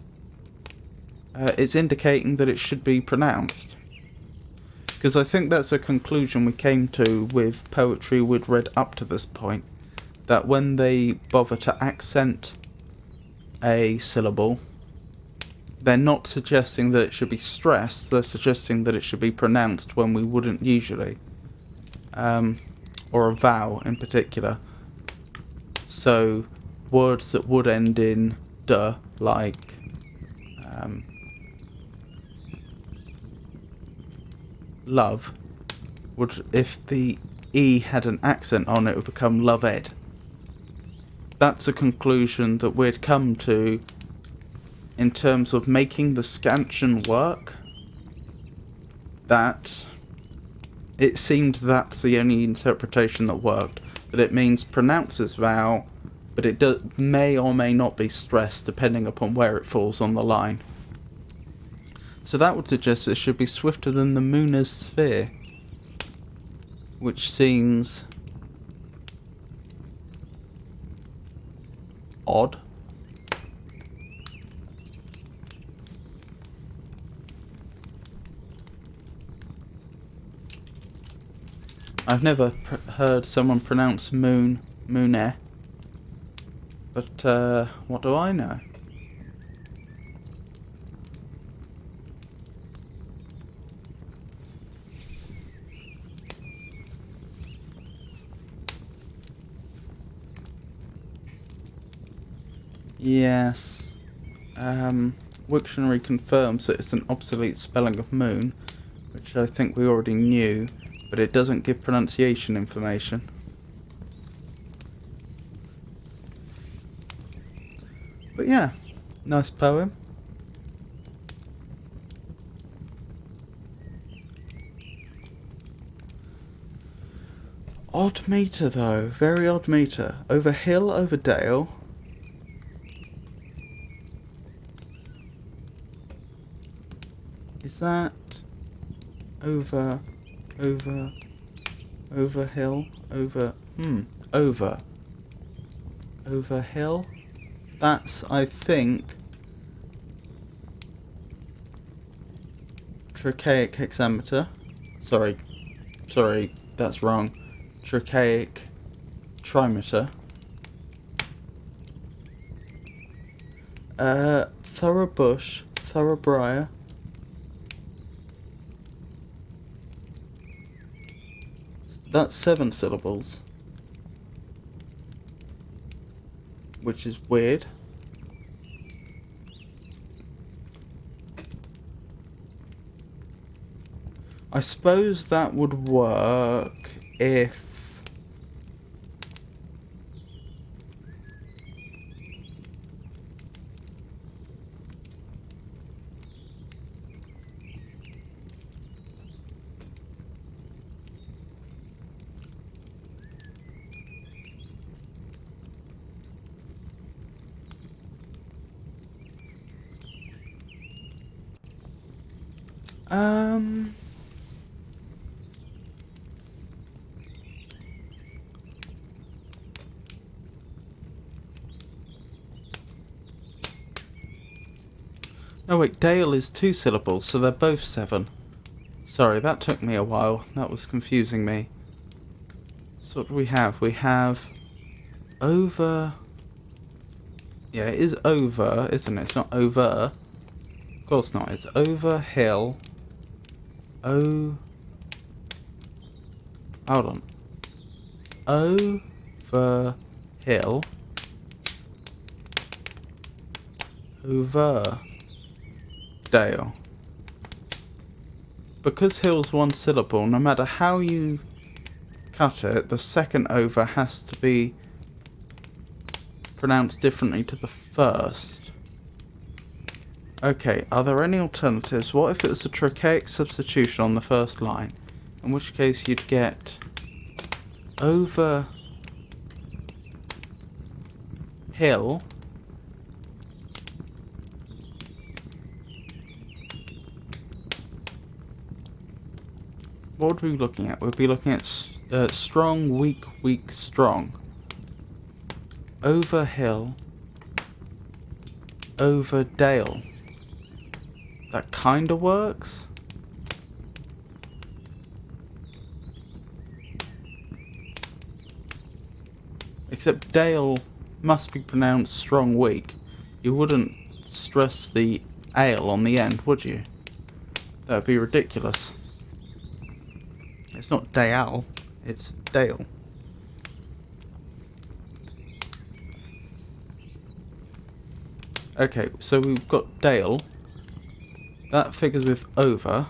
it's indicating that it should be pronounced. Because I think that's a conclusion we came to with poetry we'd read up to this point, that when they bother to accent a syllable, they're not suggesting that it should be stressed, they're suggesting that it should be pronounced when we wouldn't usually. Or a vowel in particular. So words that would end in "d", like love, would, if the E had an accent on it, would become loved. That's a conclusion that we'd come to in terms of making the scansion work. That it seemed that's the only interpretation that worked. That it means pronounce this vowel, but it may or may not be stressed depending upon where it falls on the line. So that would suggest it should be swifter than the moon's sphere, which seems odd. I've never heard someone pronounce moon, mooneh, but what do I know? Yes, Wiktionary confirms that it's an obsolete spelling of moon, which I think we already knew, but it doesn't give pronunciation information. But yeah, nice poem. Odd meter though, very odd meter. Over hill, over dale. Is that over hill, over hill? That's, I think, trochaic hexameter. Sorry, that's wrong. Trochaic trimeter. Thorough bush, thorough briar. That's 7 syllables, which is weird. I suppose that would work if... Oh wait, Dale is 2 syllables, so they're both 7. Sorry, that took me a while. That was confusing me. So what do we have? We have over... Yeah, it is over, isn't it? It's not over. Of course not. It's over hill. Hold on. Over hill. Over Dale. Because hill's 1 syllable, no matter how you cut it, the second over has to be pronounced differently to the first. Okay, are there any alternatives? What if it was a trochaic substitution on the first line? In which case you'd get over hill what would we be looking at? We'd be looking at strong, weak, weak, strong. Over hill, over dale. That kinda works. Except dale must be pronounced strong, weak. You wouldn't stress the ale on the end, would you? That would be ridiculous. It's not Dale, it's Dale. Okay, so we've got Dale. That figures with over.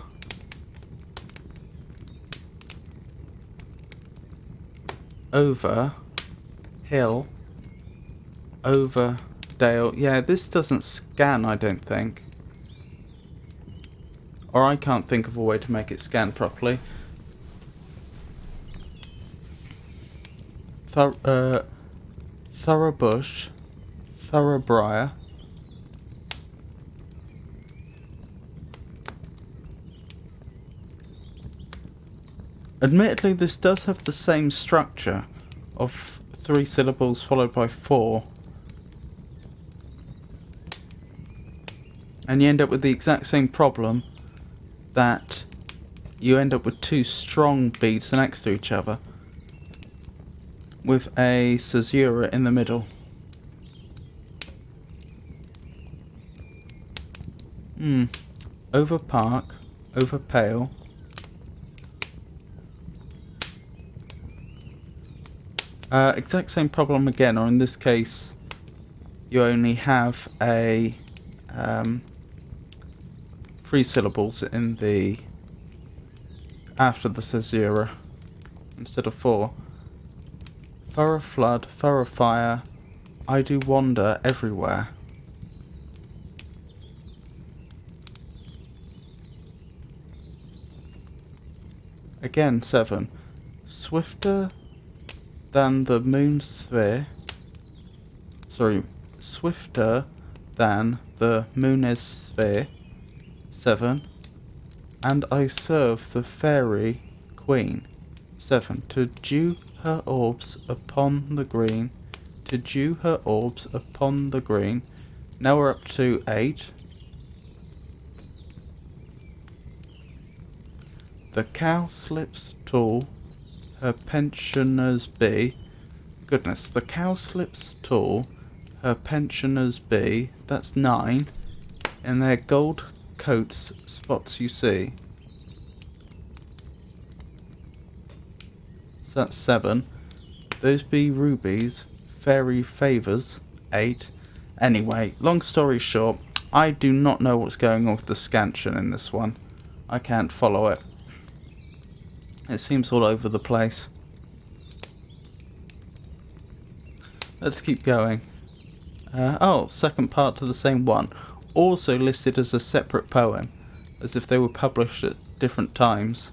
Over. Hill. Over. Dale. Yeah, this doesn't scan, I don't think. Or I can't think of a way to make it scan properly. Thoroughbush, Thoroughbriar, admittedly this does have the same structure of 3 syllables followed by 4, and you end up with the exact same problem that you end up with 2 strong beats next to each other, with a caesura in the middle. Over park, over pale. Exact same problem again, or in this case, you only have a 3 syllables in the after the caesura instead of 4. Thorough flood, thorough fire, I do wander everywhere. Again, 7. Swifter than the moon's sphere. Sorry, swifter than the moon's sphere. 7. And I serve the fairy queen. 7. To dew her orbs upon the green, to dew her orbs upon the green. Now we're up to 8. The cow slips tall, her pensioners be. Goodness, the cow slips tall, her pensioners be. That's 9. In their gold coats spots you see. So that's 7. Those be rubies, fairy favours, 8. Anyway, long story short, I do not know what's going on with the scansion in this one. I can't follow it. It seems all over the place. Let's keep going. Oh, second part to the same one. Also listed as a separate poem, as if they were published at different times.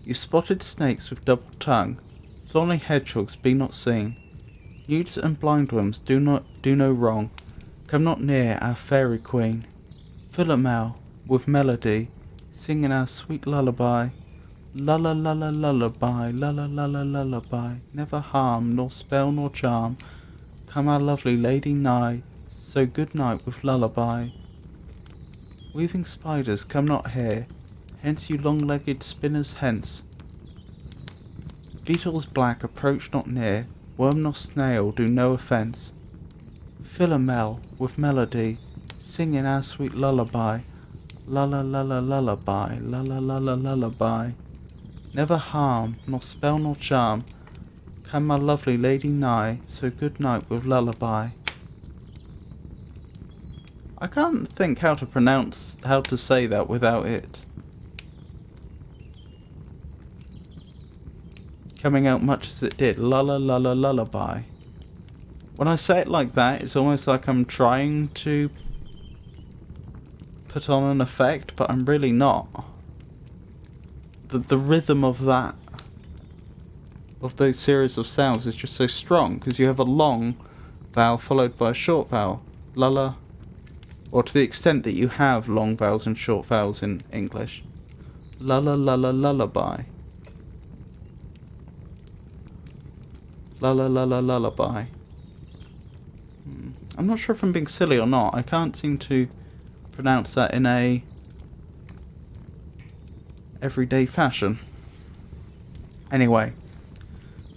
You spotted snakes with double tongue, thorny hedgehogs be not seen. Newts and blindworms do no wrong. Come not near our fairy queen. Philomel, with melody, singing our sweet lullaby. Lulla lulla lullaby, lulla lulla lullaby. Never harm, nor spell nor charm. Come our lovely lady nigh. So good night with lullaby. Weaving spiders, come not here. Hence, you long-legged spinners, hence. Beetles black, approach not near. Worm nor snail do no offence. Philomel, with melody, singing our sweet lullaby. Lulla lulla lullaby, lulla lulla lullaby. Never harm, nor spell nor charm. Come my lovely lady nigh. So good night with lullaby. I can't think how to say that without it coming out much as it did. Lulla lulla lullaby. When I say it like that, it's almost like I'm trying to put on an effect, but I'm really not. The rhythm of those series of sounds is just so strong, because you have a long vowel followed by a short vowel. Lulla. Or to the extent that you have long vowels and short vowels in English. Lulla lulla lullaby. Lulla lulla lullaby. I'm not sure if I'm being silly or not. I can't seem to pronounce that in a everyday fashion. Anyway.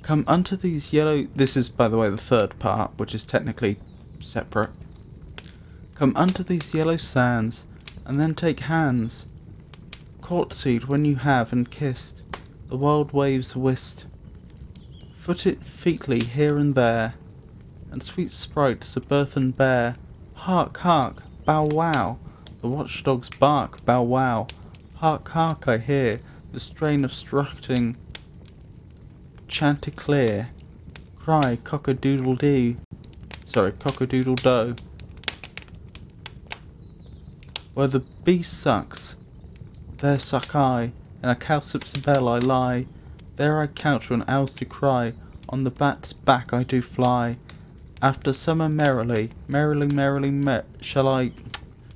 Come unto these yellow... This is, by the way, the third part, which is technically separate. Come unto these yellow sands, and then take hands. Courtesied when you have, and kissed the wild waves whist. Foot it featly here and there, and sweet sprites a burthen bear. Hark, hark, bow wow, the watchdogs bark, bow wow. Hark, hark, I hear the strain of strutting chanticleer. Cry cock-a-doodle-dee. Sorry, cock-a-doodle-doe. Where the bee sucks, there suck I, in a cowslip's bell I lie. There I couch when owls do cry, on the bat's back I do fly. After summer merrily, merrily, merrily, merrily,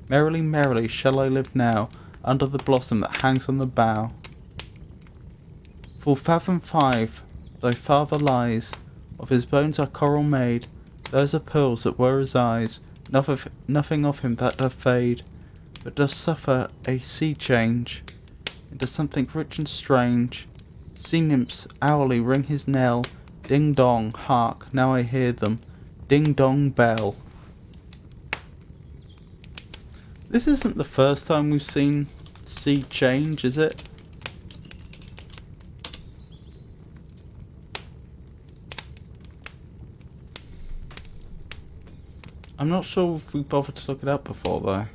merrily shall I live now, under the blossom that hangs on the bough. Full fathom 5, thy father lies, of his bones are coral made, those are pearls that were his eyes, nothing of him that doth fade, but doth suffer a sea change into something rich and strange. Sea nymphs hourly ring his knell, ding dong, hark, now I hear them, ding dong bell. This isn't the first time we've seen sea change, is it? I'm not sure if we bothered to look it up before though.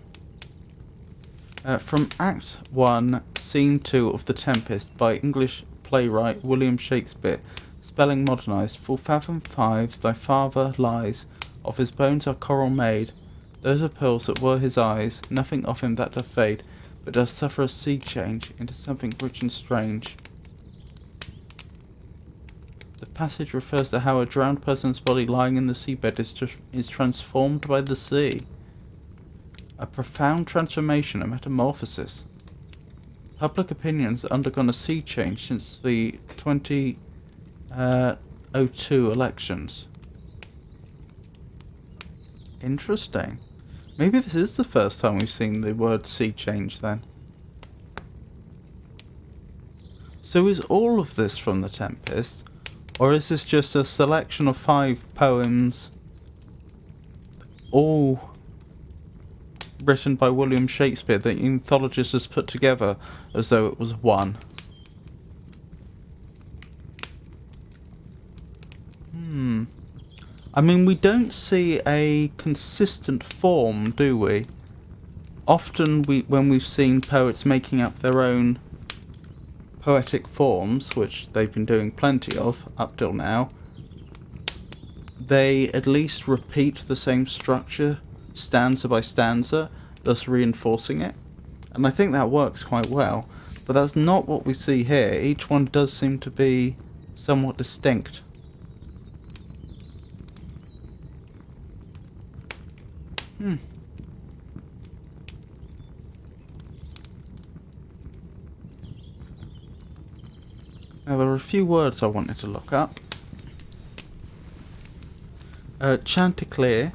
From Act 1, Scene 2 of The Tempest by English playwright William Shakespeare, spelling modernised. Full fathom 5, thy father lies, of his bones are coral made, those are pearls that were his eyes, nothing of him that doth fade, but doth suffer a sea change into something rich and strange. The passage refers to how a drowned person's body lying in the seabed is transformed by the sea. A profound transformation, a metamorphosis. Public opinion has undergone a sea change since the 2002 elections. Interesting. Maybe this is the first time we've seen the word sea change then. So is all of this from The Tempest? Or is this just a selection of 5 poems, all written by William Shakespeare, that the anthologist has put together as though it was one? I mean, we don't see a consistent form, do we? Often when we've seen poets making up their own poetic forms, which they've been doing plenty of up till now, they at least repeat the same structure stanza by stanza, thus reinforcing it. And I think that works quite well. But that's not what we see here. Each one does seem to be somewhat distinct. Now there are a few words I wanted to look up. Chanticleer.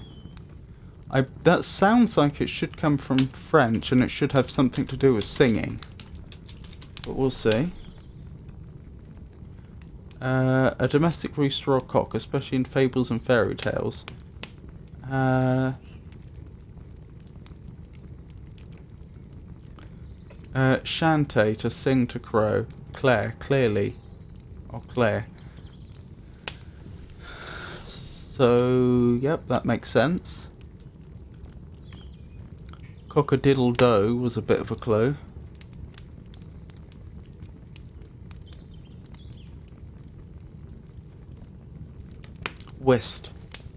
That sounds like it should come from French and it should have something to do with singing. But we'll see. A domestic rooster or cock, especially in fables and fairy tales. Chante, to sing, to crow. Claire, clearly. Or Claire. So, yep, that makes sense. Cock-a-diddle-doe was a bit of a clue. Whist.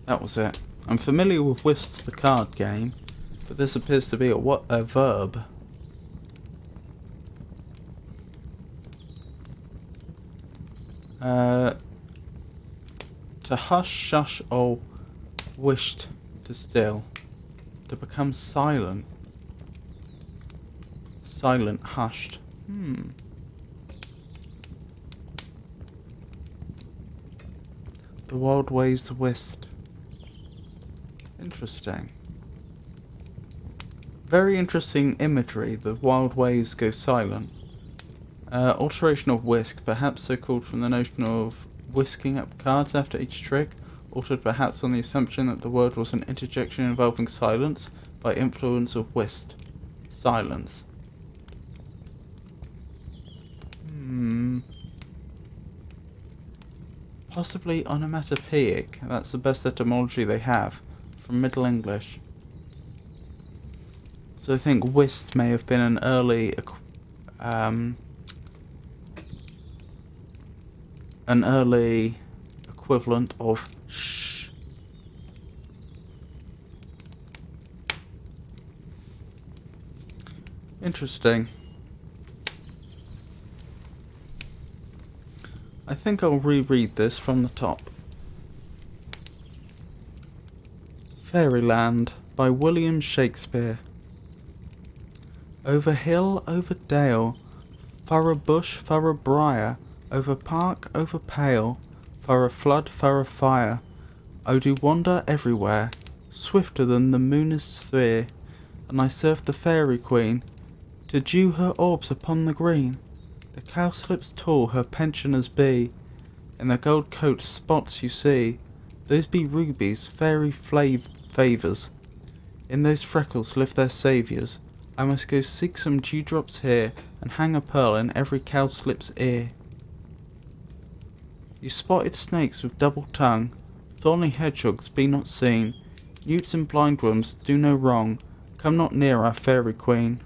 That was it. I'm familiar with Whist, the card game, but this appears to be a verb. To hush, shush, or wished to still. To become silent. Silent, hushed. The wild waves whist. Interesting. Very interesting imagery. The wild waves go silent. Alteration of whisk, perhaps so called from the notion of whisking up cards after each trick, altered perhaps on the assumption that the word was an interjection involving silence by influence of whist. Silence. Possibly onomatopoeic. That's the best etymology they have from Middle English. So I think whist may have been an early equivalent of shh. Interesting. I think I'll reread this from the top. Fairyland by William Shakespeare. Over hill, over dale, thorough bush, thorough briar, over park, over pale, thorough flood, thorough fire, I do wander everywhere, swifter than the moon is sphere, and I serve the fairy queen, to dew her orbs upon the green. The cowslips tall her pensioners be, in the gold coat spots you see, those be rubies, fairy favours, in those freckles live their saviours. I must go seek some dewdrops here, and hang a pearl in every cowslip's ear. You spotted snakes with double tongue, thorny hedgehogs, be not seen, newts and blindworms, do no wrong, come not near our fairy queen.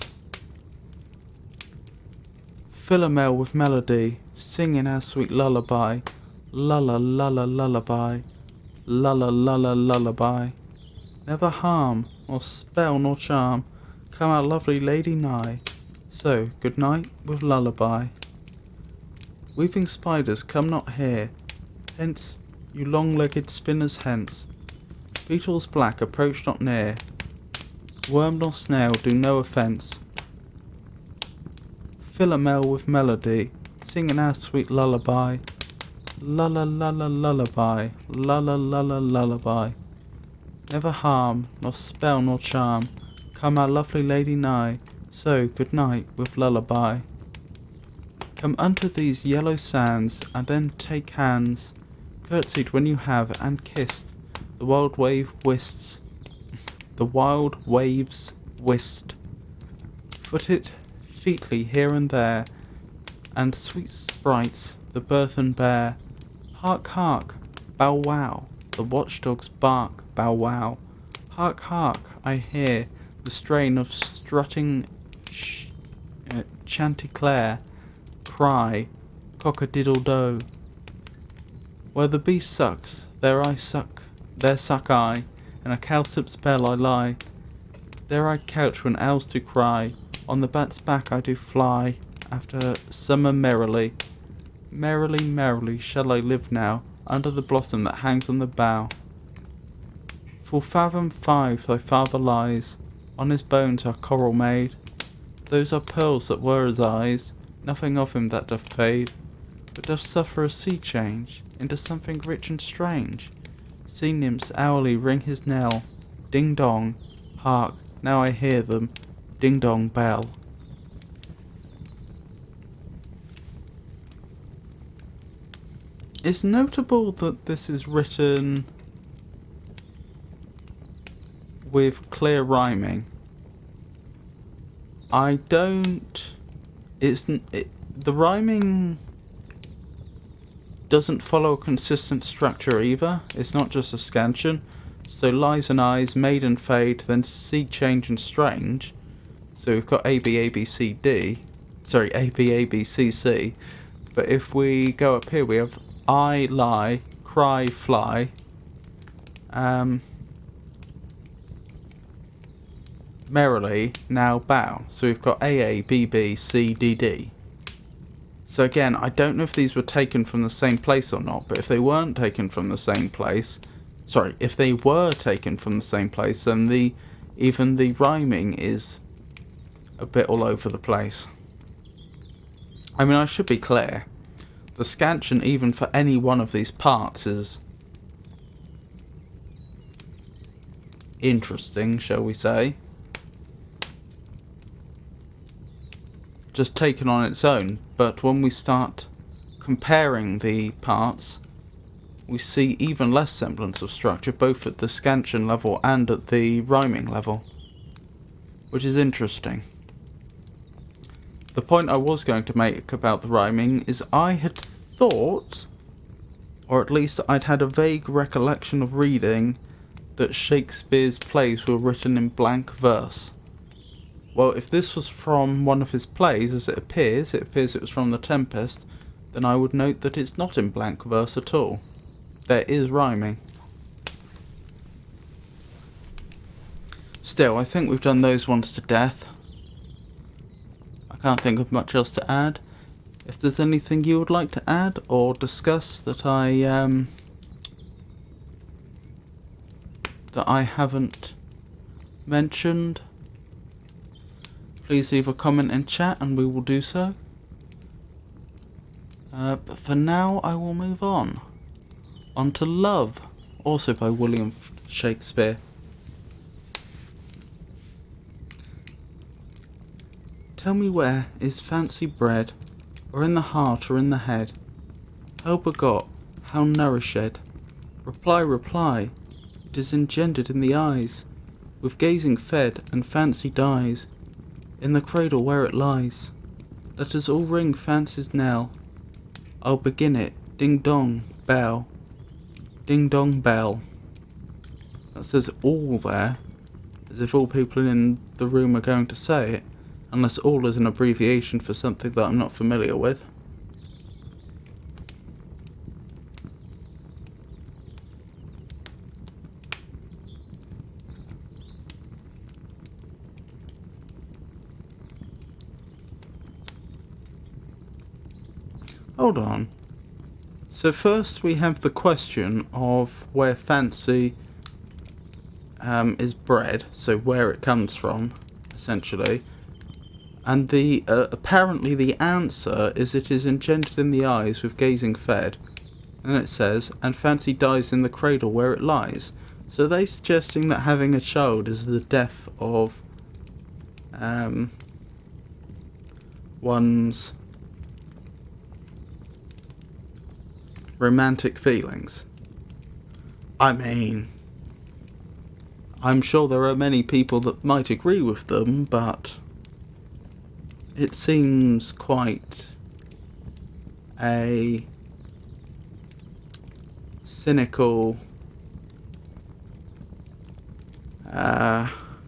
Philomel with melody, singing our sweet lullaby, lulla lulla lullaby, lulla lulla lullaby. Never harm, nor spell nor charm, come our lovely lady nigh, so good night with lullaby. Weaving spiders, come not here, hence, you long-legged spinners, hence. Beetles black, approach not near, worm nor snail do no offence. Philomel with melody, singing our sweet lullaby, lulla lulla lullaby, lulla lulla lullaby. Never harm, nor spell nor charm, come our lovely lady nigh, so good night with lullaby. Come unto these yellow sands, and then take hands, curtsied when you have, and kissed, the wild wave whists, the wild waves whist. Foot it featly here and there, and sweet sprites the burthen bear. Hark, hark, bow wow, the watchdogs bark, bow wow. Hark, hark, I hear the strain of strutting Chanticleer, cry, cock-a-diddle-doe. Where the bee sucks, there I suck, there suck I, in a cowslip's bell I lie. There I couch when owls do cry, on the bat's back I do fly, after summer merrily. Merrily, merrily shall I live now, under the blossom that hangs on the bough. Full fathom 5 thy father lies, on his bones are coral made. Those are pearls that were his eyes, nothing of him that doth fade, but doth suffer a sea change, into something rich and strange. Sea nymphs hourly ring his knell, ding dong, hark, now I hear them, ding dong bell. It's notable that this is written with clear rhyming. The rhyming doesn't follow a consistent structure either. It's not just a scansion. So lies and eyes, made and fade, then sea change and strange. So we've got A B A B C D. Sorry, A B A B C C. But if we go up here, we have I lie, cry, fly. Merrily, now bow. So we've got A A B B C D D. So again, I don't know if these were taken from the same place or not, but if they weren't taken from the same place, if they were taken from the same place, then even the rhyming is a bit all over the place. I mean, I should be clear. The scansion, even for any one of these parts, is interesting, shall we say. Just taken on its own, but when we start comparing the parts, we see even less semblance of structure, both at the scansion level and at the rhyming level, which is interesting. The point I was going to make about the rhyming is I had thought, or at least I'd had a vague recollection of reading, that Shakespeare's plays were written in blank verse. Well, if this was from one of his plays, as it appears it was from The Tempest, then I would note that it's not in blank verse at all. There is rhyming. Still, I think we've done those ones to death. I can't think of much else to add. If there's anything you would like to add or discuss that I haven't mentioned, please leave a comment in chat and we will do so. But for now, I will move on. On to Love, also by William Shakespeare. Tell me where is fancy bred, or in the heart or in the head? How begot, how nourished? Reply, reply, it is engendered in the eyes, with gazing fed, and fancy dies in the cradle where it lies. Let us all ring fancy's knell. I'll begin it, ding dong, bell. Ding dong bell. That says all there, as if all people in the room are going to say it, unless all is an abbreviation for something that I'm not familiar with. Hold on. So first we have the question of where fancy is bred, so where it comes from, essentially. And the apparently the answer is it is engendered in the eyes with gazing fed. And it says, and fancy dies in the cradle where it lies. So are they suggesting that having a child is the death of one's romantic feelings? I mean, I'm sure there are many people that might agree with them, but it seems quite a cynical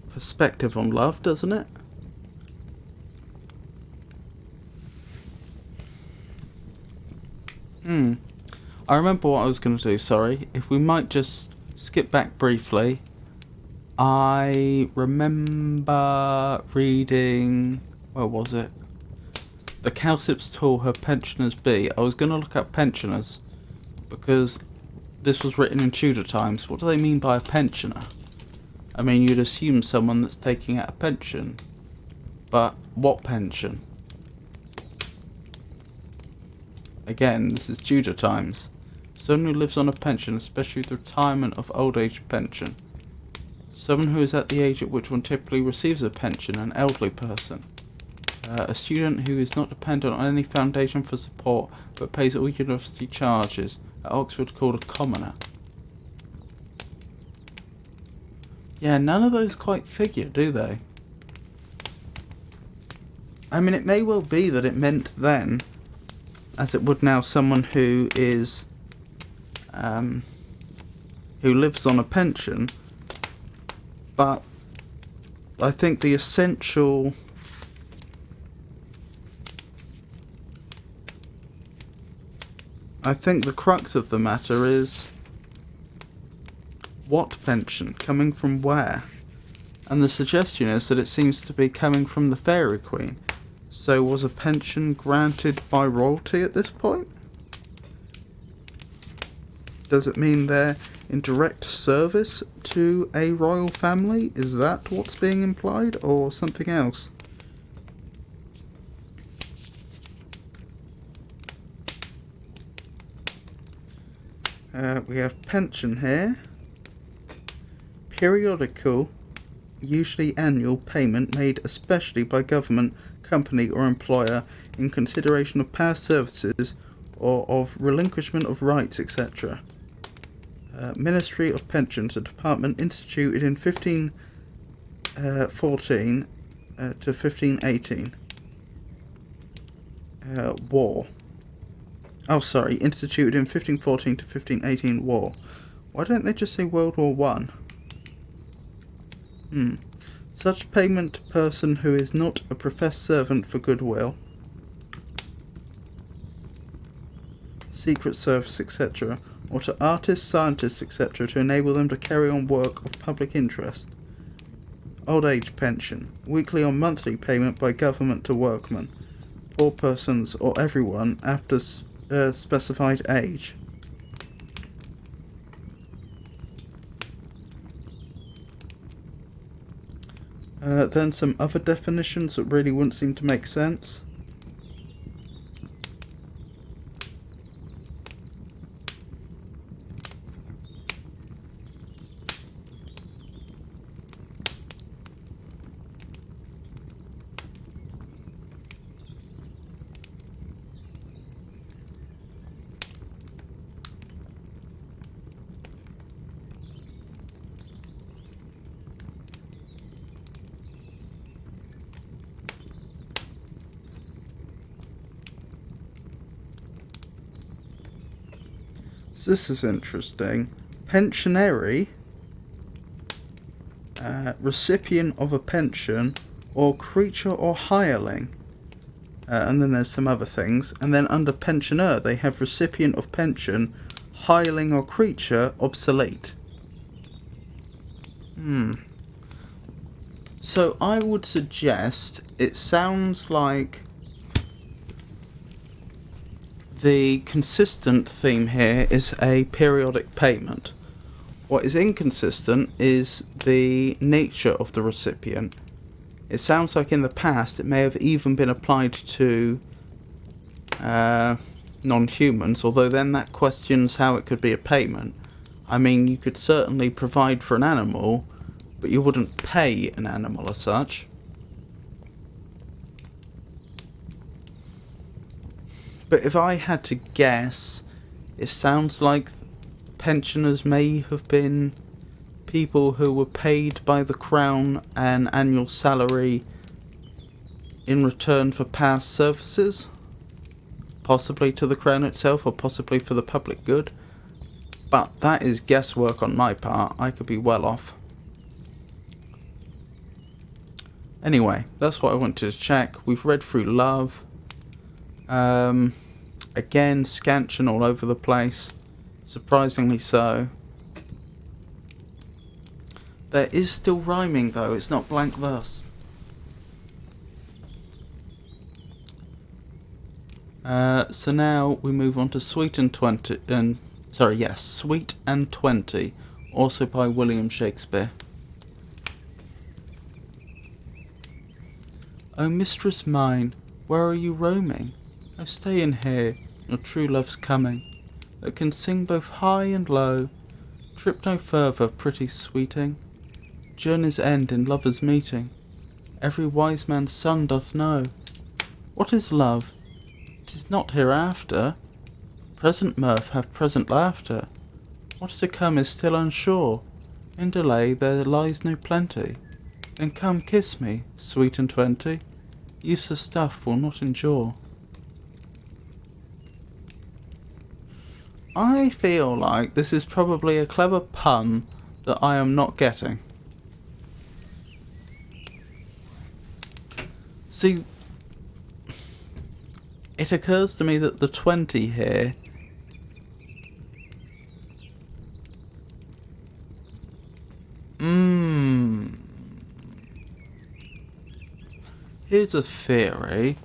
perspective on love, doesn't it? I remember what I was going to do, sorry. If we might just skip back briefly. I remember reading... Where was it? The cowslips tall her pensioners be. I was going to look up pensioners, because this was written in Tudor times. What do they mean by a pensioner? I mean, you'd assume someone that's taking out a pension. But what pension? Again, this is Tudor times. Someone who lives on a pension, especially the retirement of old age pension. Someone who is at the age at which one typically receives a pension, an elderly person. A student who is not dependent on any foundation for support, but pays all university charges, at Oxford called a commoner. Yeah, none of those quite figure, do they? I mean, it may well be that it meant then, as it would now, someone who is, who lives on a pension, but I think the essential... I think the crux of the matter is, what pension? Coming from where? And the suggestion is that it seems to be coming from the Fairy Queen. So was a pension granted by royalty at this point? Does it mean they're in direct service to a royal family? Is that what's being implied, or something else? We have pension here. Periodical, usually annual payment made especially by government, company or employer in consideration of past services or of relinquishment of rights, etc. Ministry of Pensions, a department instituted in 1514 to 1518. War. Oh, sorry, instituted in 1514 to 1518 war. Why don't they just say World War One? Such payment to person who is not a professed servant for goodwill, secret service, etc., or to artists, scientists, etc., to enable them to carry on work of public interest. Old age pension, weekly or monthly payment by government to workmen, poor persons, or everyone after specified age. Then some other definitions that really wouldn't seem to make sense. So this is interesting. Pensionary, recipient of a pension, or creature or hireling. And then there's some other things. And then under pensioner, they have recipient of pension, hireling or creature, obsolete. So I would suggest it sounds like the consistent theme here is a periodic payment. What is inconsistent is the nature of the recipient. It sounds like in the past it may have even been applied to non-humans, although then that questions how it could be a payment. I mean, you could certainly provide for an animal, but you wouldn't pay an animal as such. But if I had to guess, it sounds like pensioners may have been people who were paid by the Crown an annual salary in return for past services, possibly to the Crown itself or possibly for the public good. But that is guesswork on my part. I could be well off. Anyway, that's what I wanted to check. We've read through love. Again, scansion all over the place. Surprisingly so. There is still rhyming though, it's not blank verse. So now we move on to Sweet and 20, Sweet and 20, also by William Shakespeare. O mistress mine, where are you roaming? O stay in here, your true love's coming, that can sing both high and low. Trip no further, pretty sweeting, journey's end in lovers' meeting, every wise man's son doth know. What is love? 'Tis not hereafter, present mirth have present laughter. What's to come is still unsure, in delay there lies no plenty. Then come kiss me, sweet and 20, useless stuff will not endure. I feel like this is probably a clever pun that I am not getting. See, it occurs to me that the 20 here here's a theory.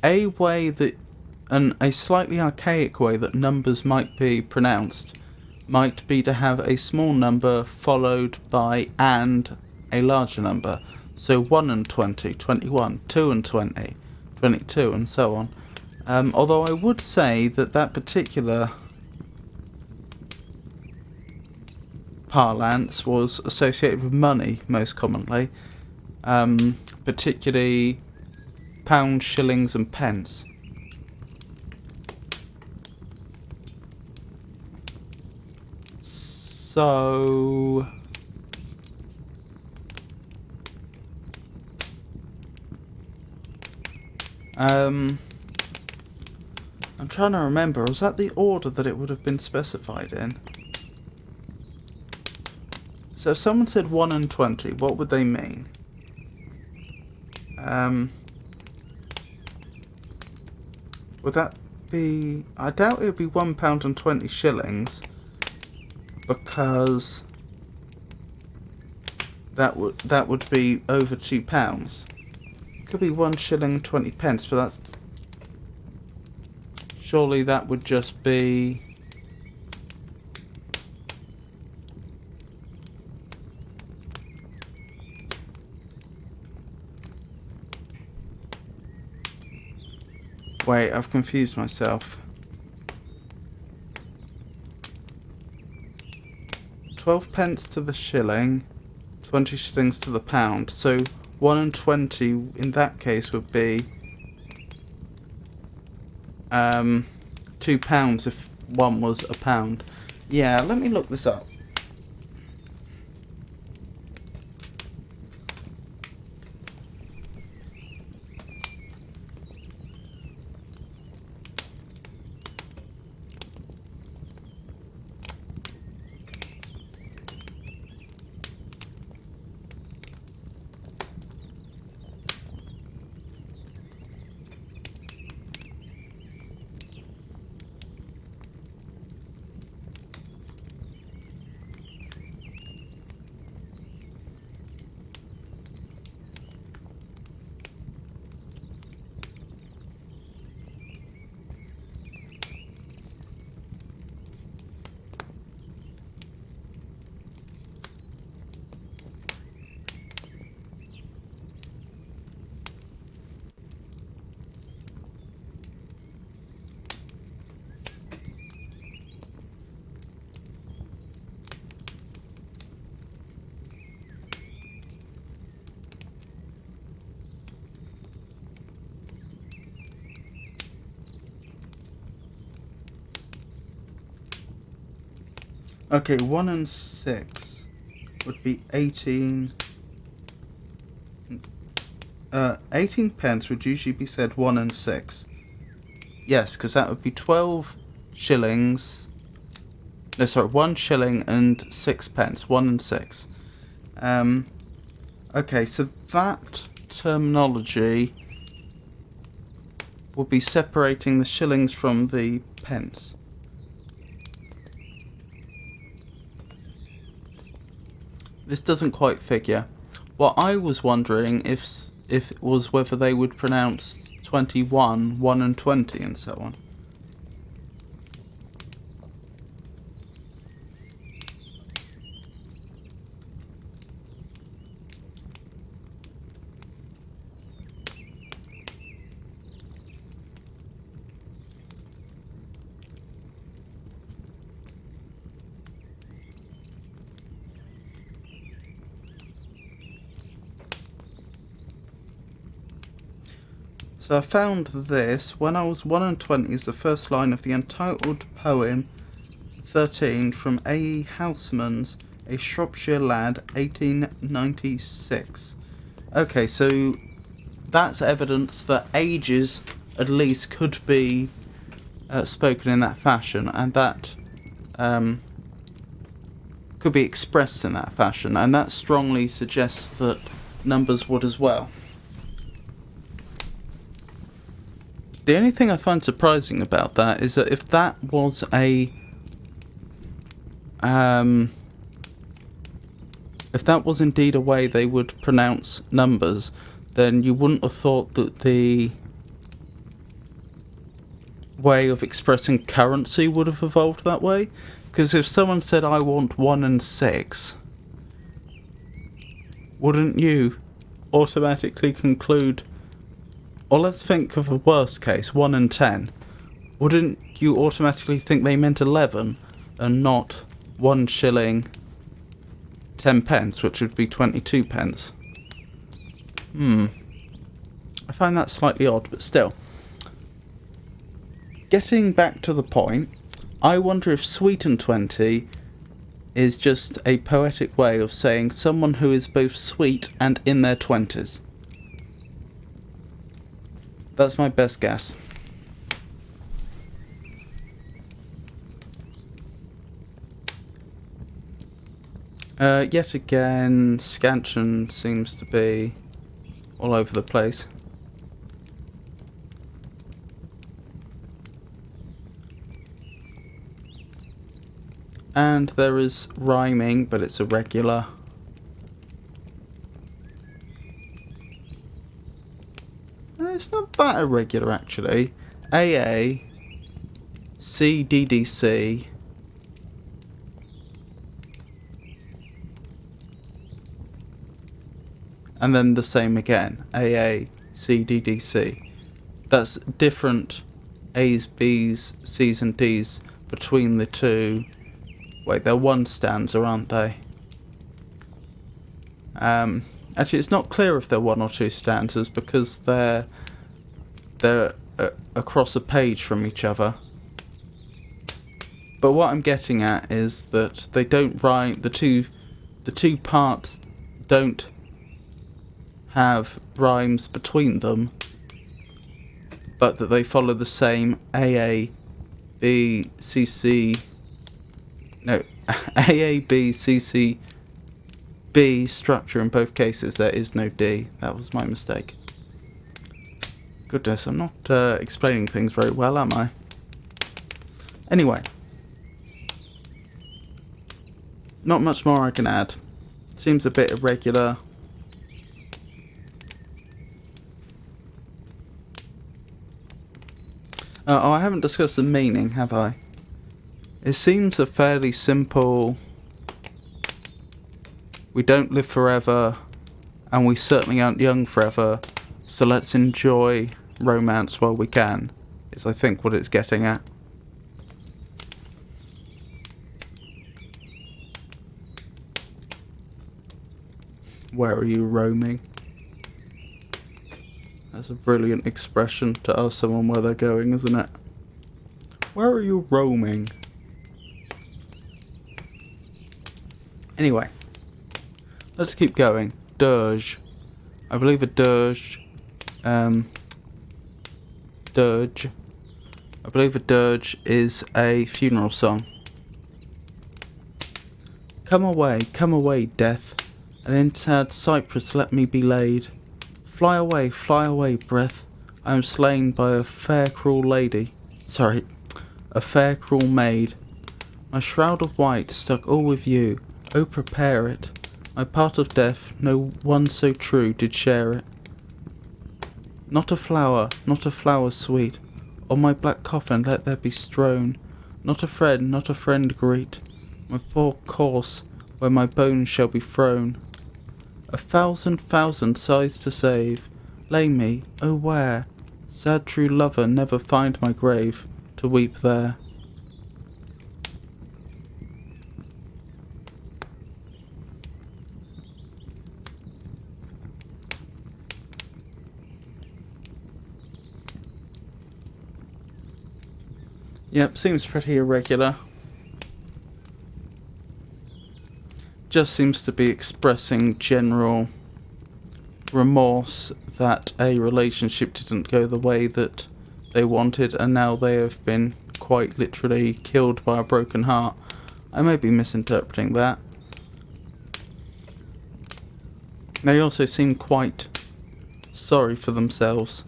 A way that, a slightly archaic way that numbers might be pronounced might be to have a small number followed by and a larger number. So 1 and 20, 21, 2 and 20, 22, and so on. Although I would say that that particular parlance was associated with money most commonly, particularly pounds, shillings and pence. So I'm trying to remember, was that the order that it would have been specified in? So if someone said 1 and 20, what would they mean? Would that be... I doubt it would be £1 and 20 shillings, because that would be over £2. Could be 1 shilling 20 pence, but that's... Surely that would just be... Wait, I've confused myself. 12 pence to the shilling, 20 shillings to the pound. So 1 and 20 in that case would be £2 if one was a pound. Yeah, let me look this up. Okay, 1 and 6 would be 18. 18 pence would usually be said 1 and 6. Yes, because that would be 12 shillings. No, sorry, 1 shilling and 6 pence. 1 and 6. Okay, so that terminology would be separating the shillings from the pence. This doesn't quite figure. What I was wondering if it was whether they would pronounce 21, 1 and 20 and so on. So I found this. When I was 1 and 20 is the first line of the untitled poem 13 from A. Houseman's A Shropshire Lad, 1896. Okay, so that's evidence that ages at least could be spoken in that fashion, and that could be expressed in that fashion, and that strongly suggests that numbers would as well. The only thing I find surprising about that is that if that was if that was indeed a way they would pronounce numbers, then you wouldn't have thought that the way of expressing currency would have evolved that way. Because if someone said, I want 1 and 6, wouldn't you automatically conclude, or let's think of a worst case, 1 and 10. Wouldn't you automatically think they meant 11 and not 1 shilling 10 pence, which would be 22 pence? I find that slightly odd, but still. Getting back to the point, I wonder if sweet and 20 is just a poetic way of saying someone who is both sweet and in their 20s. That's my best guess. Yet again, scansion seems to be all over the place. And there is rhyming, but it's irregular. It's not that irregular, actually. AA, CDDC, and then the same again. AA, CDDC. That's different A's, B's, C's and D's between the two. Wait, they're one stanza, aren't they? Actually, it's not clear if they're 1 or 2 stanzas because they're across a page from each other. But what I'm getting at is that they don't rhyme. The two parts don't have rhymes between them, but that they follow the same AA, B, CC. No, AA, B, CC, B structure in both cases. There is no D. That was my mistake. Goodness, I'm not explaining things very well, am I? Anyway. Not much more I can add. Seems a bit irregular. Oh, I haven't discussed the meaning, have I? It seems a fairly simple... We don't live forever, and we certainly aren't young forever, so let's enjoy romance while we can, is I think what it's getting at. Where are you roaming? That's a brilliant expression to ask someone where they're going, isn't it? Where are you roaming? Anyway, let's keep going. Dirge. I believe a dirge. Dirge. I believe a dirge is a funeral song. Come away, death. And in sad cypress let me be laid. Fly away, breath. I am slain by a fair cruel lady. Sorry, a fair cruel maid. My shroud of white stuck all with you. Oh, prepare it. My part of death, no one so true did share it. Not a flower sweet, on my black coffin let there be strown. Not a friend greet my poor corse where my bones shall be thrown. A thousand sighs to save, lay me, oh where? Sad true lover, never find my grave, to weep there. Yep, seems pretty irregular. Just seems to be expressing general remorse that a relationship didn't go the way that they wanted, and now they have been quite literally killed by a broken heart. I may be misinterpreting that. They also seem quite sorry for themselves.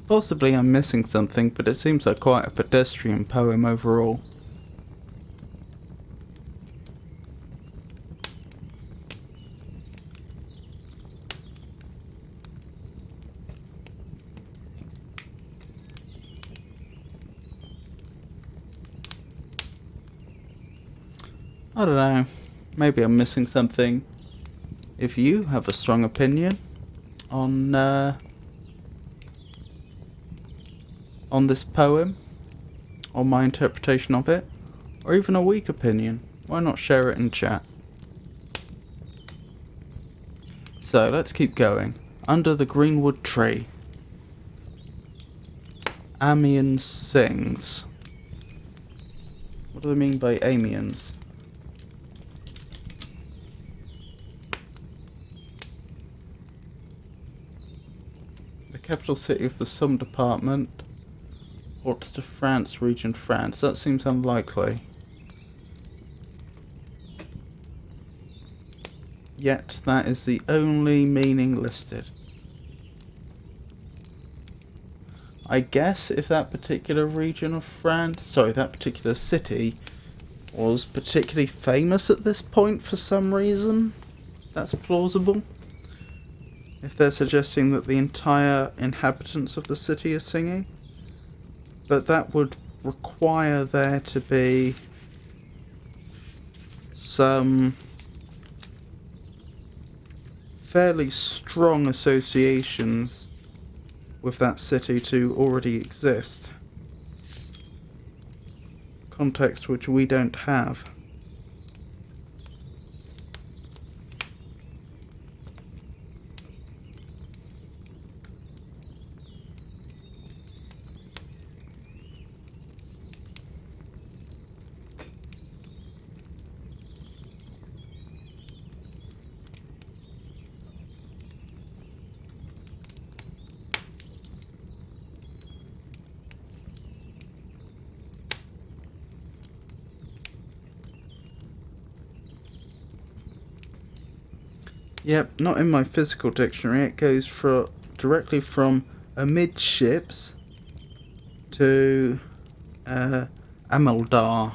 Possibly I'm missing something, but it seems like quite a pedestrian poem overall. I don't know, maybe I'm missing something. If you have a strong opinion on this poem, on my interpretation of it, or even a weak opinion, why not share it in chat? So let's keep going. Under the greenwood tree, Amiens sings. What do they mean by Amiens? The capital city of the Somme department. Ports de France, region France. That seems unlikely. Yet that is the only meaning listed. I guess if that particular region of France, sorry, that particular city was particularly famous at this point for some reason, that's plausible. If they're suggesting that the entire inhabitants of the city are singing. But that would require there to be some fairly strong associations with that city to already exist. Context which we don't have. Yep, not in my physical dictionary. It goes directly from amidships to Ameldar.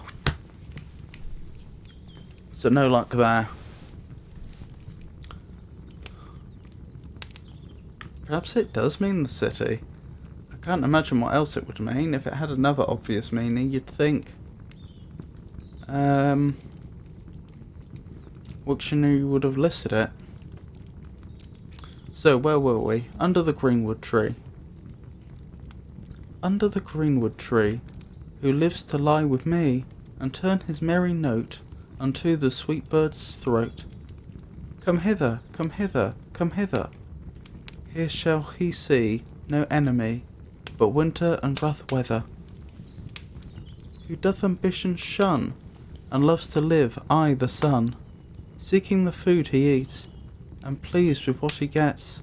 So no luck there. Perhaps it does mean the city. I can't imagine what else it would mean. If it had another obvious meaning, you'd think Wiktionary would have listed it. So, where were we? Under the greenwood tree. Under the greenwood tree, who lives to lie with me, and turn his merry note unto the sweet bird's throat. Come hither, come hither, come hither. Here shall he see no enemy, but winter and rough weather. Who doth ambition shun, and loves to live, aye the sun, seeking the food he eats, and pleased with what he gets.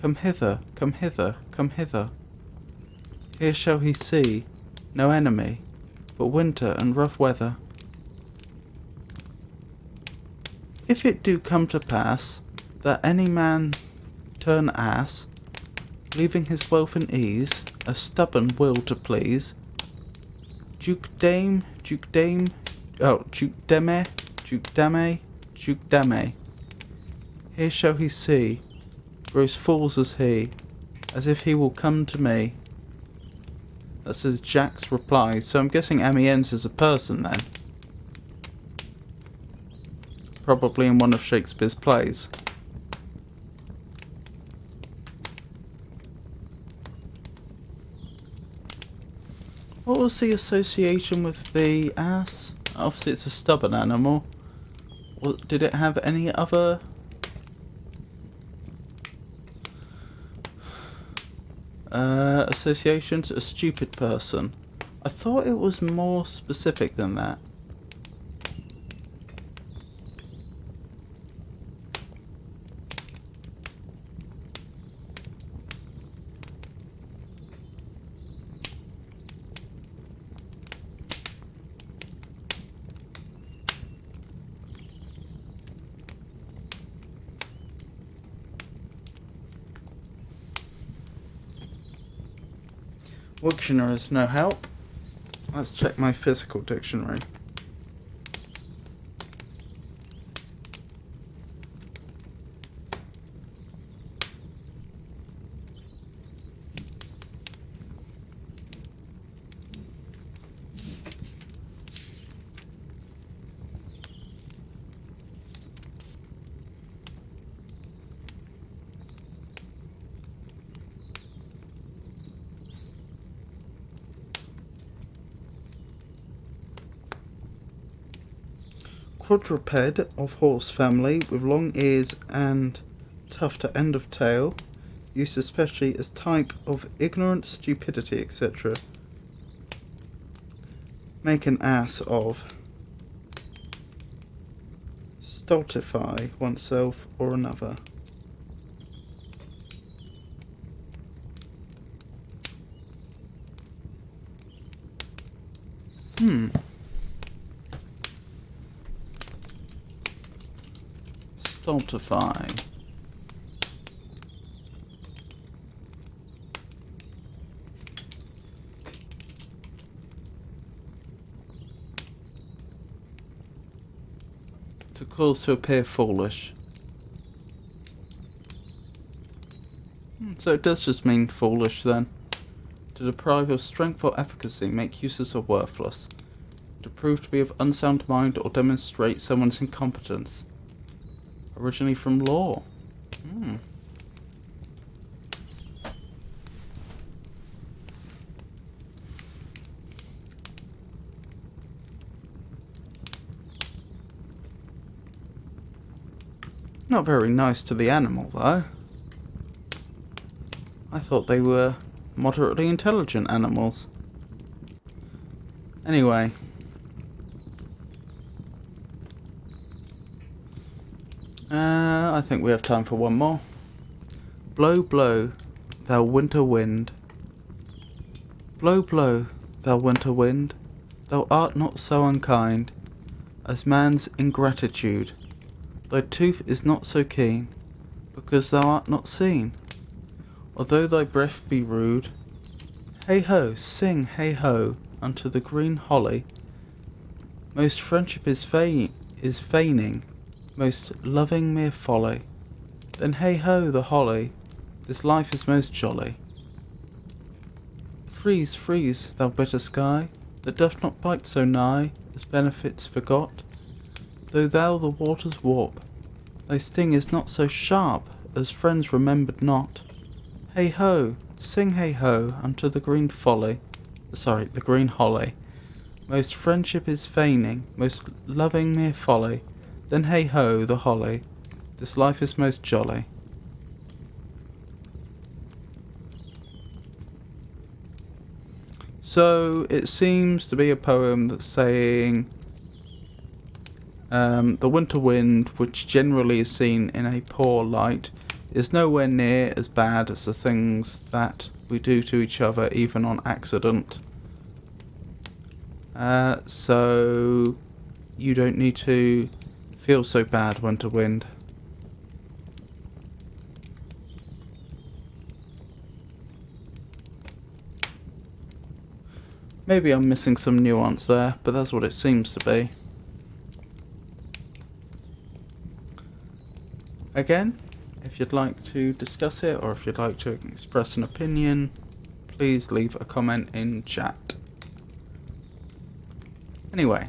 Come hither, come hither, come hither. Here shall he see no enemy, but winter and rough weather. If it do come to pass that any man turn ass, leaving his wealth and ease, a stubborn will to please, Duke dame, Duke dame, here shall he see, grows fools as he, as if he will come to me. That says Jack's reply, so I'm guessing Amiens is a person then. Probably in one of Shakespeare's plays. What was the association with the ass? Obviously it's a stubborn animal. Did it have any other associations? A stupid person. I thought it was more specific than that. Dictionary is no help. Let's check my physical dictionary. Quadruped of horse family with long ears and tuft at end of tail, used especially as type of ignorance, stupidity, etc. Make an ass of. Stultify oneself or another. Stultify. To cause to appear foolish. So it does just mean foolish then. To deprive of strength or efficacy, make uses of worthless. To prove to be of unsound mind or demonstrate someone's incompetence. Originally from law. Not very nice to the animal, though. I thought they were moderately intelligent animals. Anyway. I think we have time for one more. Blow, blow, thou winter wind. Blow, blow, thou winter wind. Thou art not so unkind as man's ingratitude. Thy tooth is not so keen, because thou art not seen. Although thy breath be rude, hey ho, sing hey ho unto the green holly. Most friendship is feigning, most loving mere folly. Then hey ho the holly, this life is most jolly. Freeze, freeze, thou bitter sky, that doth not bite so nigh as benefits forgot. Though thou the waters warp, thy sting is not so sharp as friends remembered not. Hey ho, sing hey ho unto the green the green holly. Most friendship is feigning, most loving mere folly. Then hey ho the holly, this life is most jolly. So it seems to be a poem that's saying The winter wind, which generally is seen in a poor light, is nowhere near as bad as the things that we do to each other, even on accident. So you don't need to feel so bad, winter wind. Maybe I'm missing some nuance there, but that's what it seems to be. Again, if you'd like to discuss it, or if you'd like to express an opinion, please leave a comment in chat. Anyway,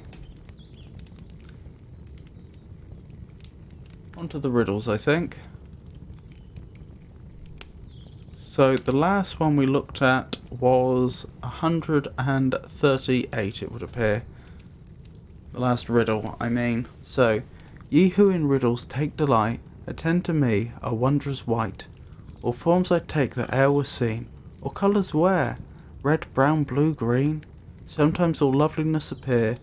on to the riddles, I think. So the last one we looked at was 138, it would appear. The last riddle, I mean. So, ye who in riddles take delight, attend to me, a wondrous white. All forms I take that e'er were seen, all colours wear, red, brown, blue, green. Sometimes all loveliness appear,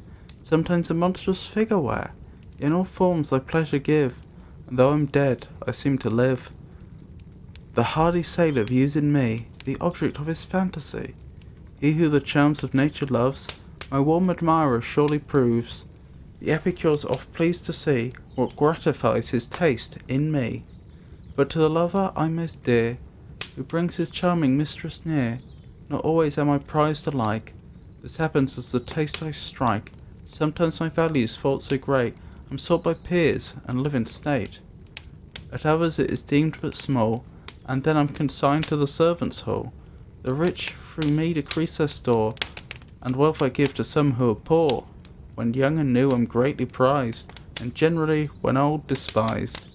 sometimes a monstrous figure wear. In all forms I pleasure give, and though I'm dead, I seem to live. The hardy sailor views in me the object of his fantasy. He who the charms of nature loves, my warm admirer surely proves. The epicure's oft pleased to see what gratifies his taste in me. But to the lover I most dear, who brings his charming mistress near, not always am I prized alike. This happens as the taste I strike. Sometimes my value's fault so great, I'm sought by peers and live in state. At others it is deemed but small, and then I'm consigned to the servants' hall. The rich through me decrease their store, and wealth I give to some who are poor. When young and new I'm greatly prized, and generally when old despised.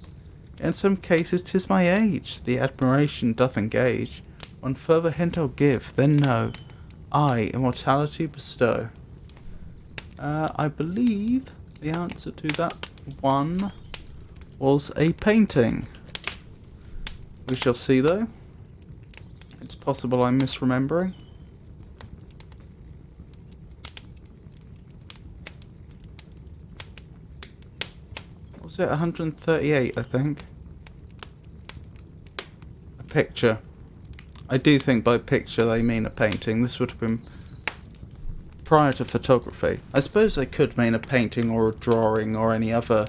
In some cases 'tis my age, the admiration doth engage. One further hint I'll give, then know, I immortality bestow. I believe the answer to that one was a painting. We shall see though. It's possible I'm misremembering. What was it? 138, I think. A picture. I do think by picture they mean a painting. This would have been prior to photography. I suppose they could mean a painting or a drawing or any other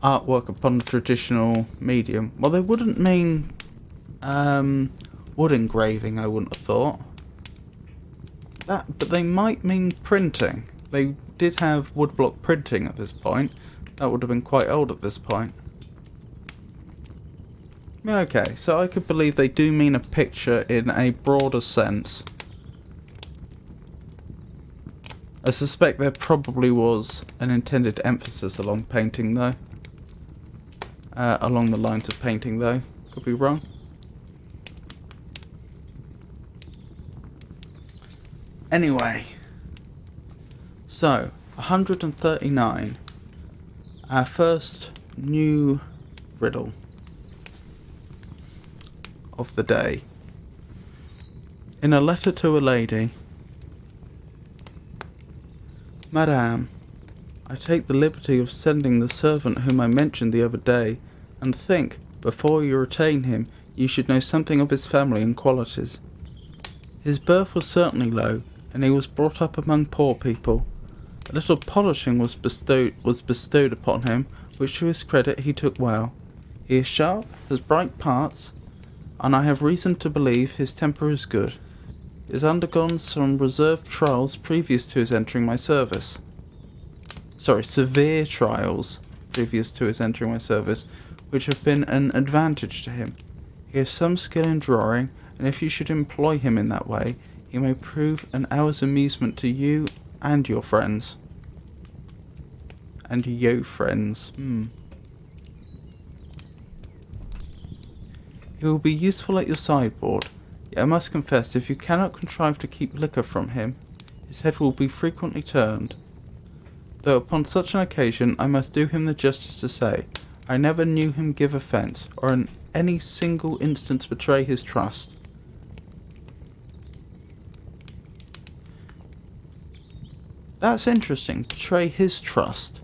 artwork upon a traditional medium. Well, they wouldn't mean wood engraving, I wouldn't have thought. But they might mean printing. They did have woodblock printing at this point. That would have been quite old at this point. Okay, so I could believe they do mean a picture in a broader sense. I suspect there probably was an intended emphasis along painting though. Along the lines of painting though. Could be wrong. Anyway. So, 139. Our first new riddle of the day. In a letter to a lady. Madame, I take the liberty of sending the servant whom I mentioned the other day, and think, before you retain him, you should know something of his family and qualities. His birth was certainly low, and he was brought up among poor people. A little polishing was bestowed upon him, which to his credit he took well. He is sharp, has bright parts, and I have reason to believe his temper is good. He has undergone some reserved trials previous to his entering my service. Severe trials previous to his entering my service, which have been an advantage to him. He has some skill in drawing, and if you should employ him in that way, he may prove an hour's amusement to you and your friends. And yo friends. He will be useful at your sideboard, yet I must confess if you cannot contrive to keep liquor from him, his head will be frequently turned. Though upon such an occasion I must do him the justice to say, I never knew him give offence, or in any single instance betray his trust. That's interesting. Betray his trust.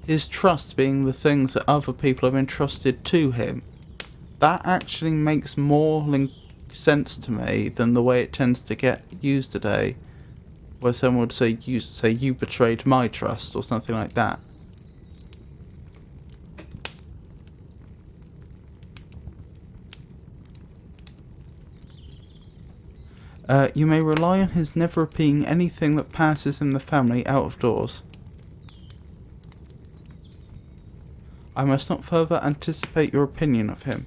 His trust being the things that other people have entrusted to him. That actually makes more sense to me than the way it tends to get used today, where someone would say you betrayed my trust or something like that. You may rely on his never repeating anything that passes in the family out of doors. I must not further anticipate your opinion of him.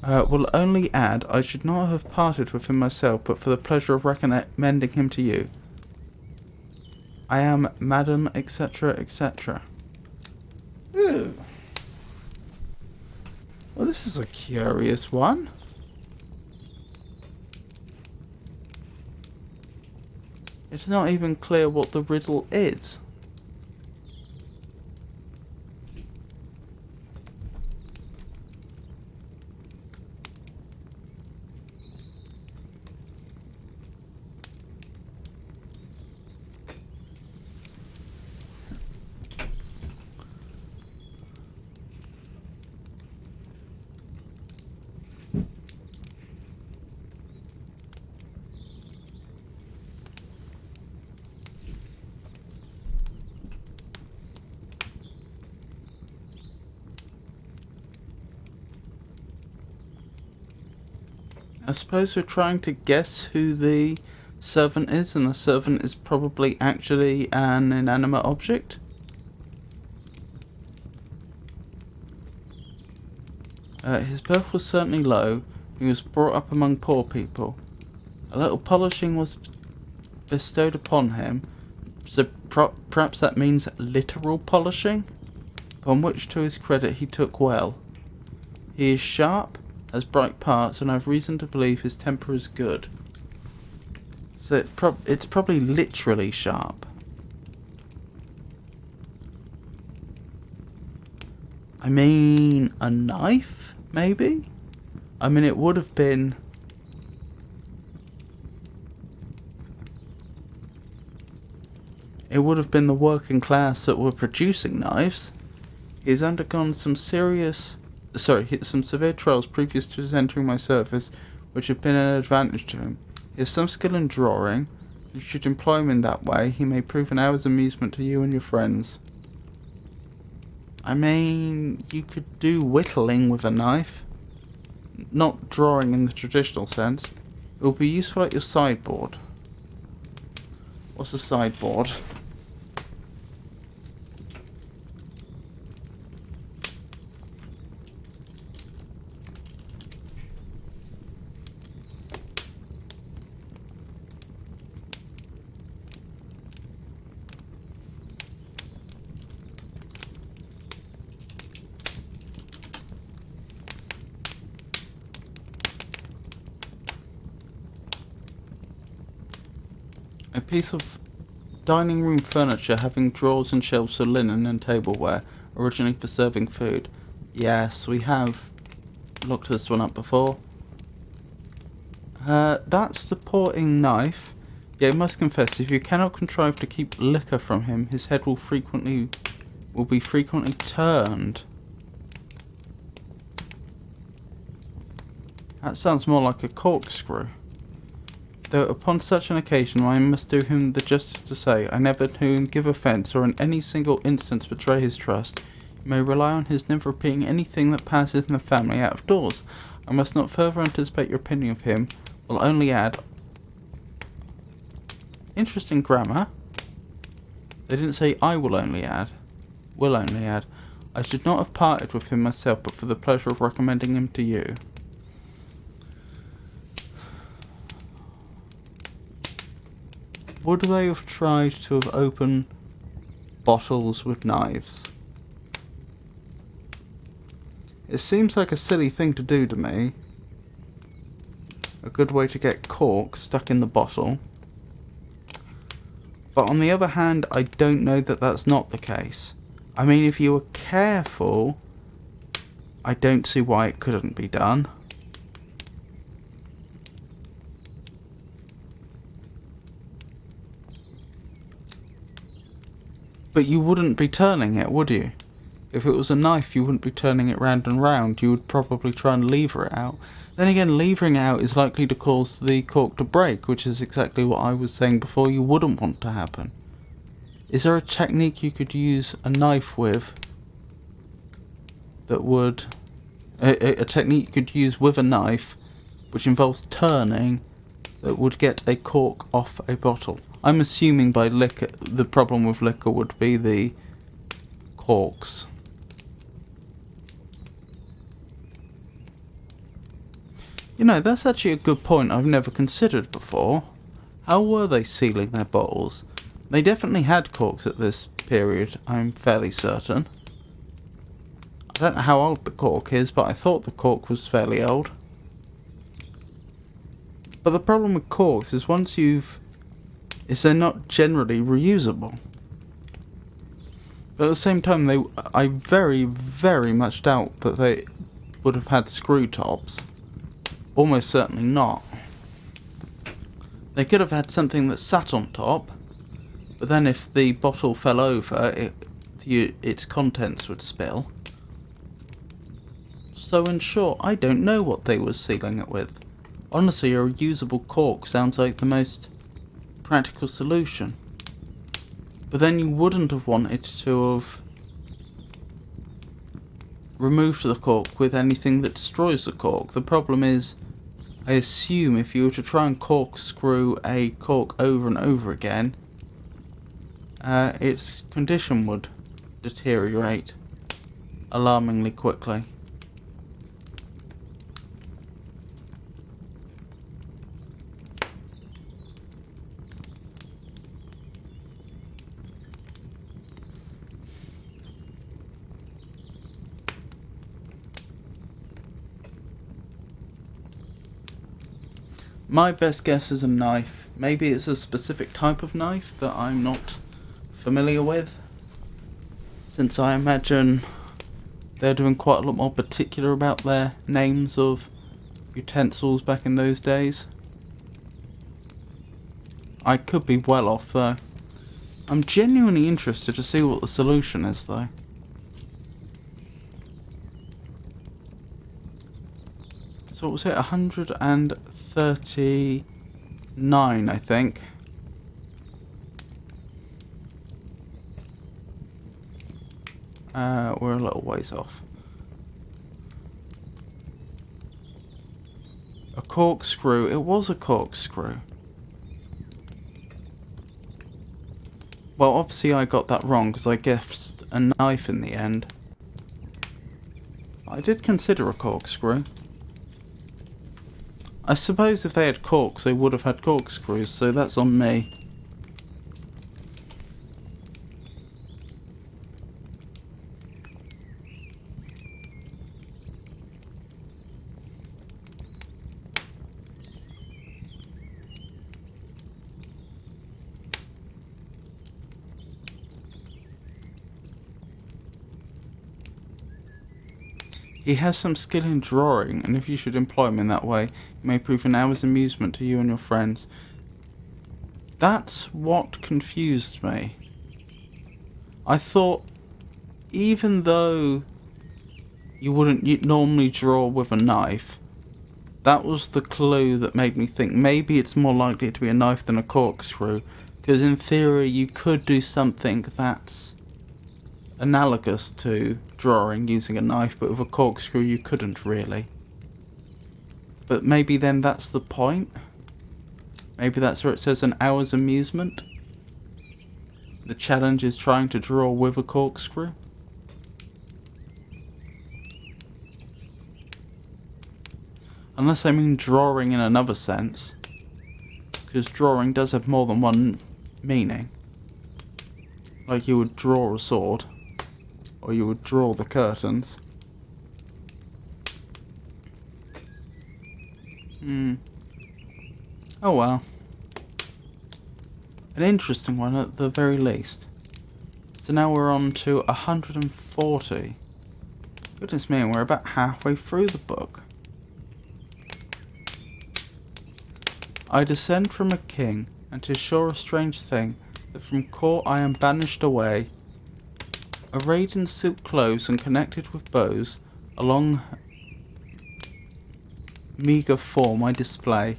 Will only add, I should not have parted with him myself, but for the pleasure of recommending him to you. I am, Madam, etc., etc. Ooh. Well, this is a curious one. It's not even clear what the riddle is. I suppose we're trying to guess who the servant is, and the servant is probably actually an inanimate object. His birth was certainly low. He was brought up among poor people. A little polishing was bestowed upon him, so perhaps that means literal polishing, upon which to his credit he took well. He is sharp, has bright parts, and I have reason to believe his temper is good. So it's probably literally sharp. I mean, a knife, maybe? I mean, it would have been... It would have been the working class that were producing knives. He's undergone some severe trials previous to his entering my service, which have been an advantage to him. He has some skill in drawing. You should employ him in that way. He may prove an hour's amusement to you and your friends. I mean, you could do whittling with a knife. Not drawing in the traditional sense. It will be useful at your sideboard. What's a sideboard? A piece of dining room furniture having drawers and shelves for linen and tableware, originally for serving food. Yes, we have looked this one up before. That's the porting knife. Yet I must confess, if you cannot contrive to keep liquor from him, his head will be frequently turned. That sounds more like a corkscrew. Though upon such an occasion I must do him the justice to say, I never knew him give offence, or in any single instance betray his trust. You may rely on his never repeating anything that passes in the family out of doors. I must not further anticipate your opinion of him, will only add... Interesting grammar. They didn't say I will only add. Will only add. I should not have parted with him myself, but for the pleasure of recommending him to you. Would they have tried to have opened bottles with knives? It seems like a silly thing to do to me. A good way to get cork stuck in the bottle. But on the other hand, I don't know that that's not the case. I mean, if you were careful, I don't see why it couldn't be done. But you wouldn't be turning it, would you? If it was a knife, you wouldn't be turning it round and round. You would probably try and lever it out. Then again, levering it out is likely to cause the cork to break, which is exactly what I was saying before you wouldn't want to happen. Is there a technique you could use a knife with that would... a technique you could use with a knife which involves turning that would get a cork off a bottle? I'm assuming by liquor, the problem with liquor would be the corks. You know, that's actually a good point I've never considered before. How were they sealing their bottles? They definitely had corks at this period, I'm fairly certain. I don't know how old the cork is, but I thought the cork was fairly old. But the problem with corks is they're not generally reusable. But at the same time, I very, very much doubt that they would have had screw tops. Almost certainly not. They could have had something that sat on top, but then if the bottle fell over, its contents would spill. So in short, I don't know what they were sealing it with. Honestly, a reusable cork sounds like the most practical solution. But then you wouldn't have wanted to have removed the cork with anything that destroys the cork. The problem is, I assume if you were to try and corkscrew a cork over and over again, its condition would deteriorate alarmingly quickly. My best guess is a knife. Maybe it's a specific type of knife that I'm not familiar with, since I imagine they're doing quite a lot more particular about their names of utensils back in those days. I could be well off though. I'm genuinely interested to see what the solution is though. So what was it, 139 I think. We're a little ways off. A corkscrew, it was a corkscrew. Well, obviously I got that wrong because I guessed a knife in the end. I did consider a corkscrew. I suppose if they had corks, they would have had corkscrews, so that's on me. He has some skill in drawing, and if you should employ him in that way, it may prove an hour's amusement to you and your friends. That's what confused me. I thought, even though you wouldn't normally draw with a knife, that was the clue that made me think maybe it's more likely to be a knife than a corkscrew, because in theory you could do something that's analogous to drawing using a knife, but with a corkscrew you couldn't really. But maybe then that's the point? Maybe that's where it says an hour's amusement? The challenge is trying to draw with a corkscrew? Unless I mean drawing in another sense, because drawing does have more than one meaning. Like you would draw a sword, or you would draw the curtains. Oh well. An interesting one at the very least. So now we're on to 140. Goodness me, and we're about halfway through the book. I descend from a king, and 'tis sure a strange thing, that from court I am banished away, Arrayed in silk clothes and connected with bows, along meagre form I display.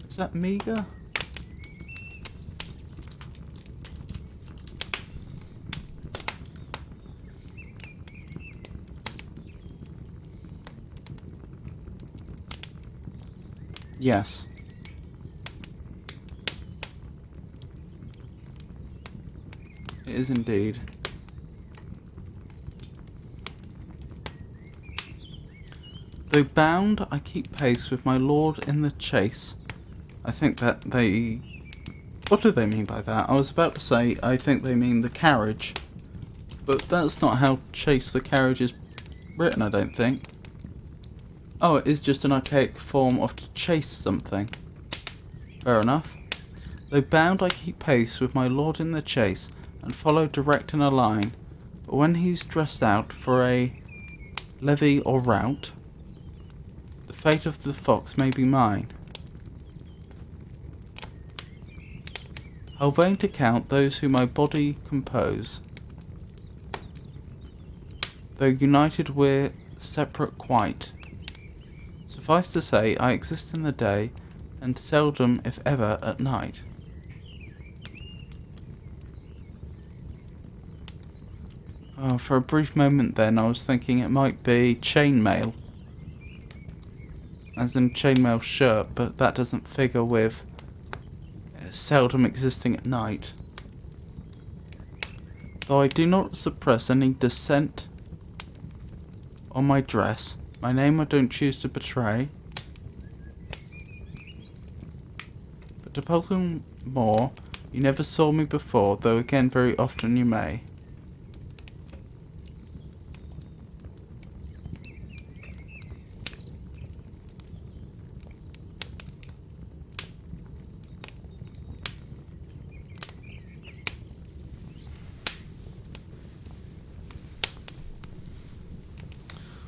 Is that meagre? Yes. It is indeed. Though bound, I keep pace with my lord in the chase. I think that they... What do they mean by that? I was about to say, I think they mean the carriage. But that's not how chase the carriage is written, I don't think. Oh, it is just an archaic form of to chase something. Fair enough. Though bound, I keep pace with my lord in the chase, and follow direct in a line. But when he's dressed out for a levee or rout, the fate of the fox may be mine. How vain to count those who my body compose. Though united we're separate quite. Suffice to say, I exist in the day, and seldom, if ever, at night. Oh, for a brief moment then, I was thinking it might be chainmail. As in chainmail shirt, but that doesn't figure with seldom existing at night. Though I do not suppress any dissent on my dress, my name I don't choose to betray. But to puzzle more, you never saw me before, though again very often you may.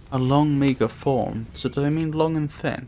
A long meagre form, so do they mean long and thin?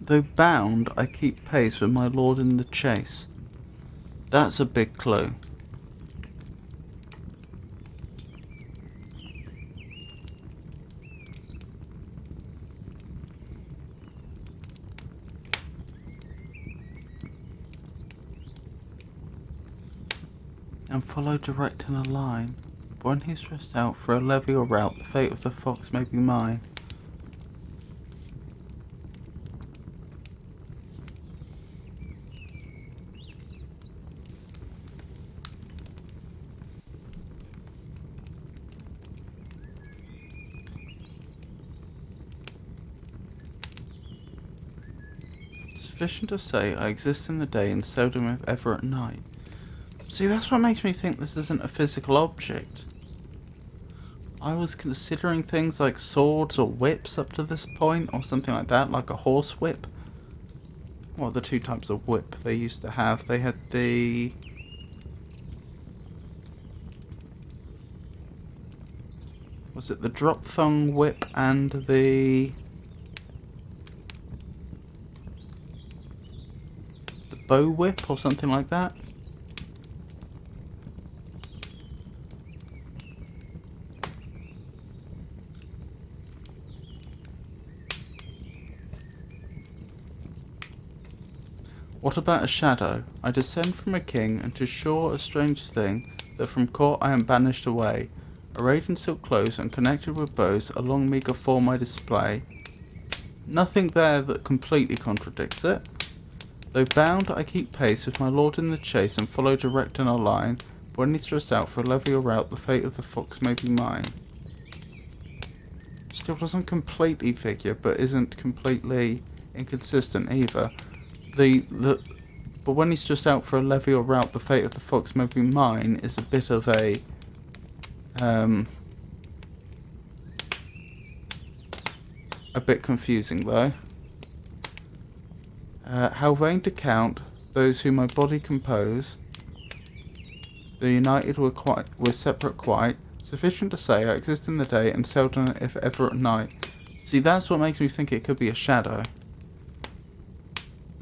Though bound, I keep pace with my lord in the chase. That's a big clue. and follow direct in a line. But when he's stressed out for a levy or route, the fate of the fox may be mine. Sufficient to say, I exist in the day and seldom if ever at night. See, that's what makes me think this isn't a physical object. I was considering things like swords or whips up to this point, or something like that, like a horse whip. Well, the two types of whip they used to have. They had the... was it the drop thong whip and the bow whip or something like that? What about a shadow? I descend from a king, and 'tis sure a strange thing, that from court I am banished away. Arrayed in silk clothes and connected with bows, a long meagre form I display. Nothing there that completely contradicts it. Though bound, I keep pace with my lord in the chase, and follow direct in a line. When he's stressed out for a levy or route, the fate of the fox may be mine. Still doesn't completely figure, but isn't completely inconsistent either. But when he's just out for a levy or route, the fate of the fox may be mine is a bit of a bit confusing though. How vain to count those who my body compose. The united we're separate quite. Sufficient to say I exist in the day and seldom if ever at night. See, that's what makes me think it could be a shadow.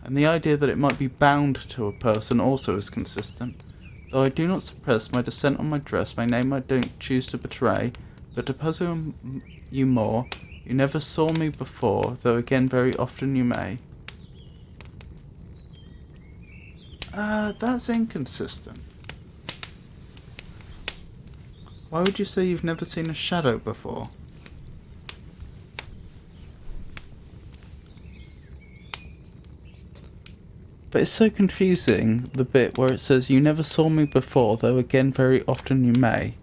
And the idea that it might be bound to a person also is consistent. Though I do not suppress my descent on my dress, my name I don't choose to betray, but to puzzle you more, you never saw me before, though again very often you may. That's inconsistent. Why would you say you've never seen a shadow before? But it's so confusing, the bit where it says, you never saw me before, though again very often you may.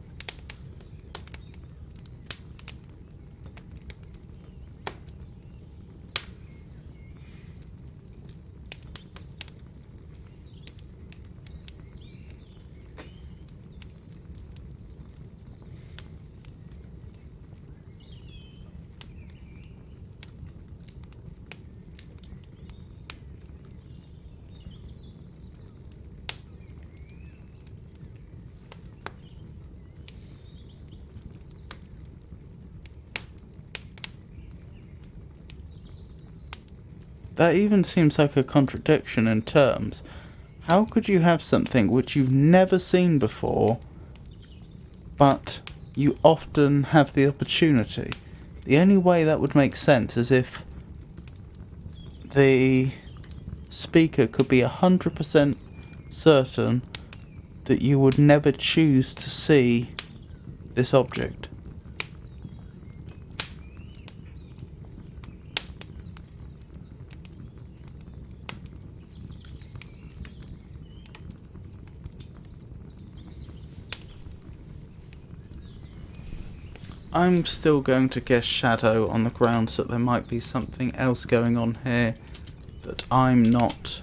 That even seems like a contradiction in terms. How could you have something which you've never seen before, but you often have the opportunity? The only way that would make sense is if the speaker could be 100% certain that you would never choose to see this object. I'm still going to guess shadow on the grounds that there might be something else going on here that I'm not...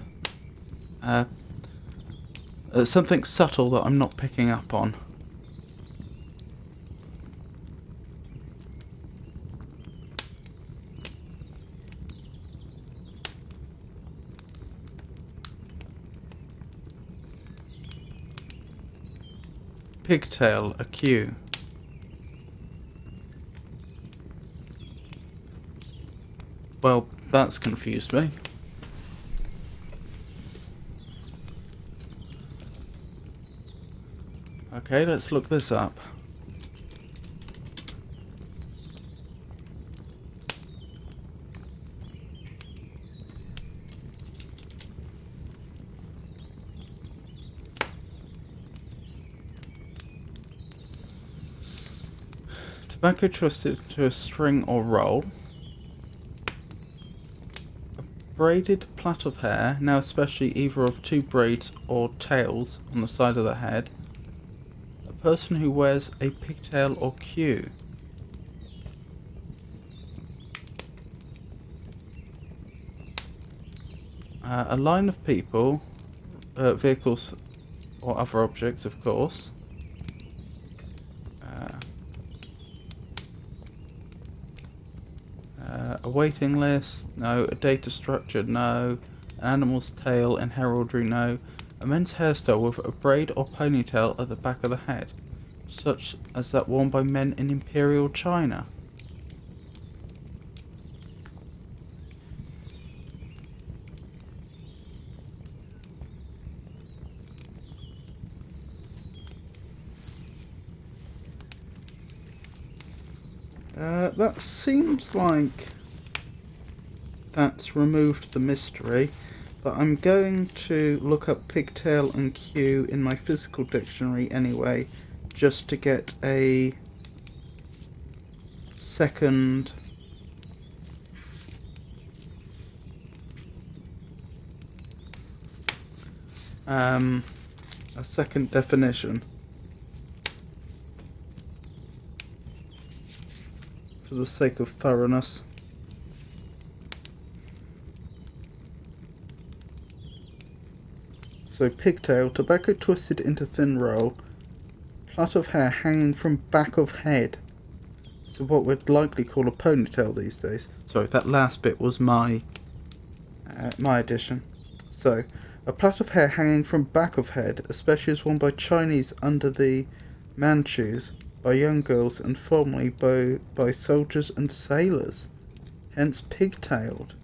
something subtle that I'm not picking up on. Pigtail, a Q. Well, that's confused me. Okay, let's look this up. Tobacco twisted to a string or roll. A braided plait of hair, now especially either of two braids or tails on the side of the head. A person who wears a pigtail or queue. A line of people, vehicles or other objects, of course. A waiting list, no. A data structure, no. An animal's tail and heraldry, no. A men's hairstyle with a braid or ponytail at the back of the head, such as that worn by men in Imperial China. That seems like that's removed the mystery, but I'm going to look up pigtail and queue in my physical dictionary anyway, just to get a second definition. For the sake of thoroughness. So pigtail, tobacco twisted into thin roll, plait of hair hanging from back of head. So what we'd likely call a ponytail these days. Sorry, that last bit was my addition. So, a plait of hair hanging from back of head, especially as worn by Chinese under the Manchus, by young girls, and formerly by soldiers and sailors. Hence pigtailed.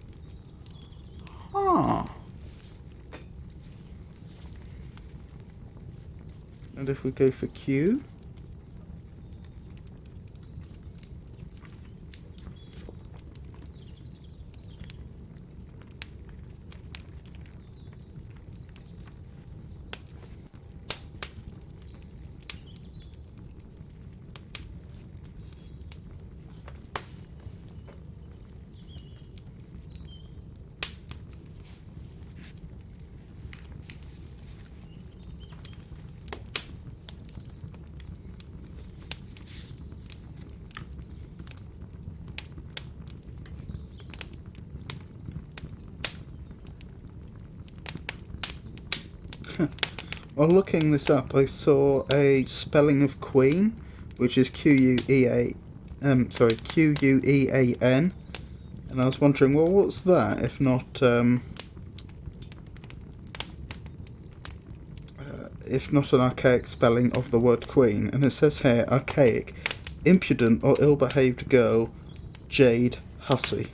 Ah. And if we go for Q, while looking this up, I saw a spelling of queen, which is Quean, and I was wondering, well, what's that if not an archaic spelling of the word queen? And it says here, archaic, impudent or ill-behaved girl, jade, hussy.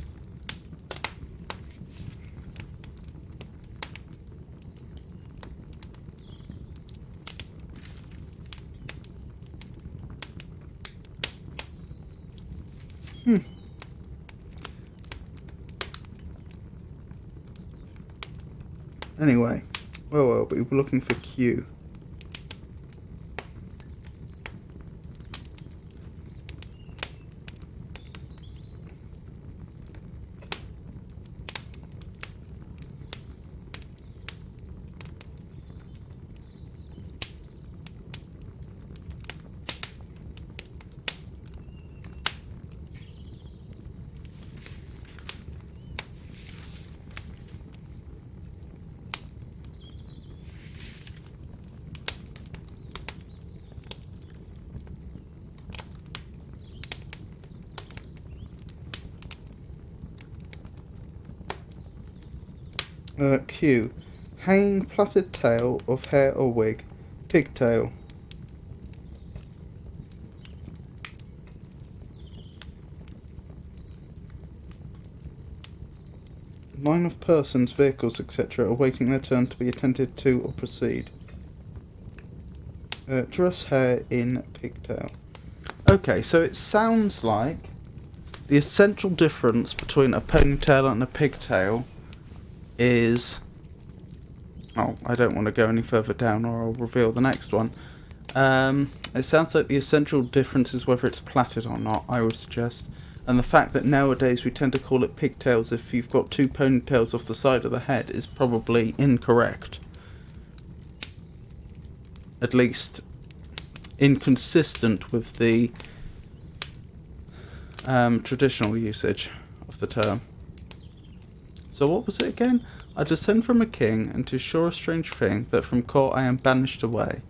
Anyway, well, but we were looking for Q. Q. Hanging plaited tail of hair or wig. Pigtail. Line of persons, vehicles, etc. awaiting their turn to be attended to or proceed. Dress hair in pigtail. Okay, so it sounds like the essential difference between a ponytail and a pigtail is... Oh, I don't want to go any further down or I'll reveal the next one. It sounds like the essential difference is whether it's plaited or not, I would suggest. And the fact that nowadays we tend to call it pigtails if you've got two ponytails off the side of the head is probably incorrect. At least inconsistent with the traditional usage of the term. So what was it again? I descend from a king, and 'tis sure a strange thing that from court I am banished away.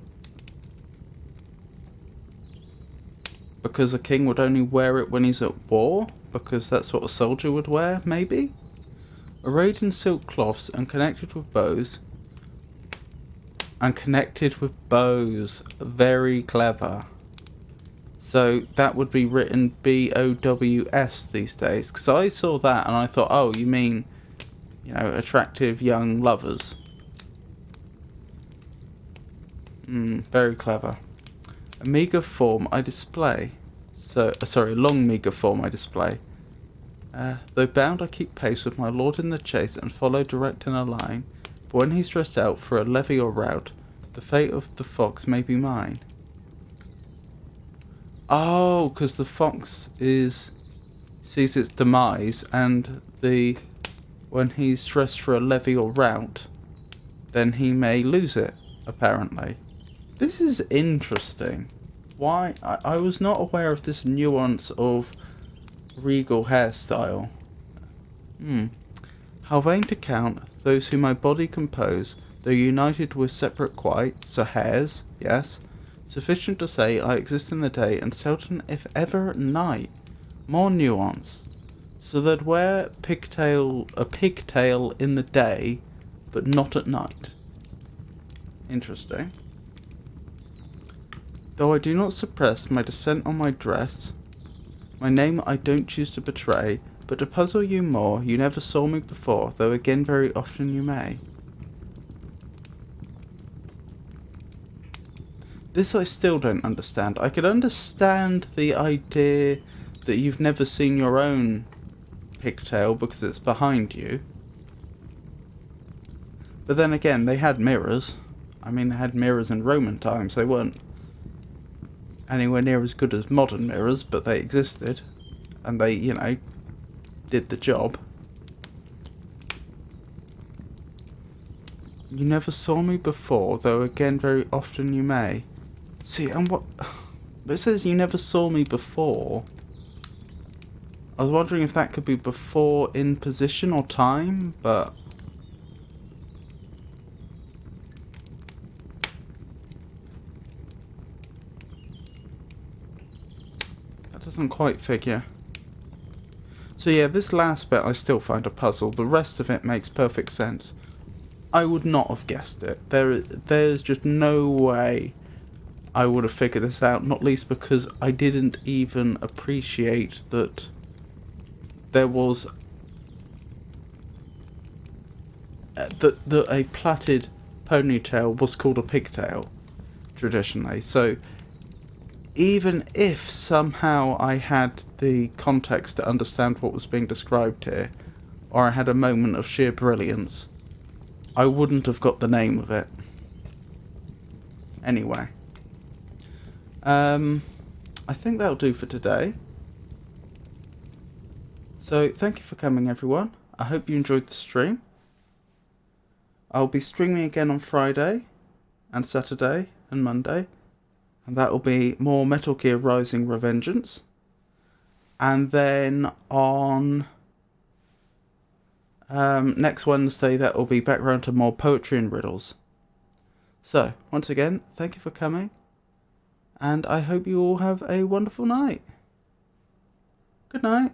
Because a king would only wear it when he's at war? Because that's what a soldier would wear, maybe? Arrayed in silk cloths and connected with bows. Very clever. So that would be written B-O-W-S these days. Because I saw that and I thought, oh, you mean, you know, attractive young lovers. Very clever. A meagre form I display. Sorry, a long meagre form I display. Though bound I keep pace with my lord in the chase and follow direct in a line. But when he's dressed out for a levee or rout, the fate of the fox may be mine. Oh, because the fox sees its demise, and when he's dressed for a levee or rout, then he may lose it, apparently. This is interesting. Why? I was not aware of this nuance of regal hairstyle. How vain to count those who my body compose, though united with separate quite, so hairs, yes. Sufficient to say I exist in the day, and seldom if ever at night. More nuance. So they'd wear a pigtail in the day, but not at night. Interesting. Though I do not suppress my descent on my dress, my name I don't choose to betray, but to puzzle you more, you never saw me before, though again very often you may. This I still don't understand. I could understand the idea that you've never seen your own pigtail because it's behind you. But then again, they had mirrors. I mean, they had mirrors in Roman times. They weren't anywhere near as good as modern mirrors, but they existed. And they, you know, did the job. You never saw me before, though again very often you may. See, and what... It says you never saw me before. I was wondering if that could be before in position or time, but... that doesn't quite figure. So yeah, this last bit I still find a puzzle. The rest of it makes perfect sense. I would not have guessed it. There's just no way I would have figured this out, not least because I didn't even appreciate that there was that a plaited ponytail was called a pigtail traditionally. So even if somehow I had the context to understand what was being described here, or I had a moment of sheer brilliance, I wouldn't have got the name of it. Anyway. I think that'll do for today. So, thank you for coming, everyone. I hope you enjoyed the stream. I'll be streaming again on Friday, and Saturday, and Monday. And that will be more Metal Gear Rising Revengeance. And then on next Wednesday, that will be back round to more poetry and riddles. So, once again, thank you for coming. And I hope you all have a wonderful night. Good night.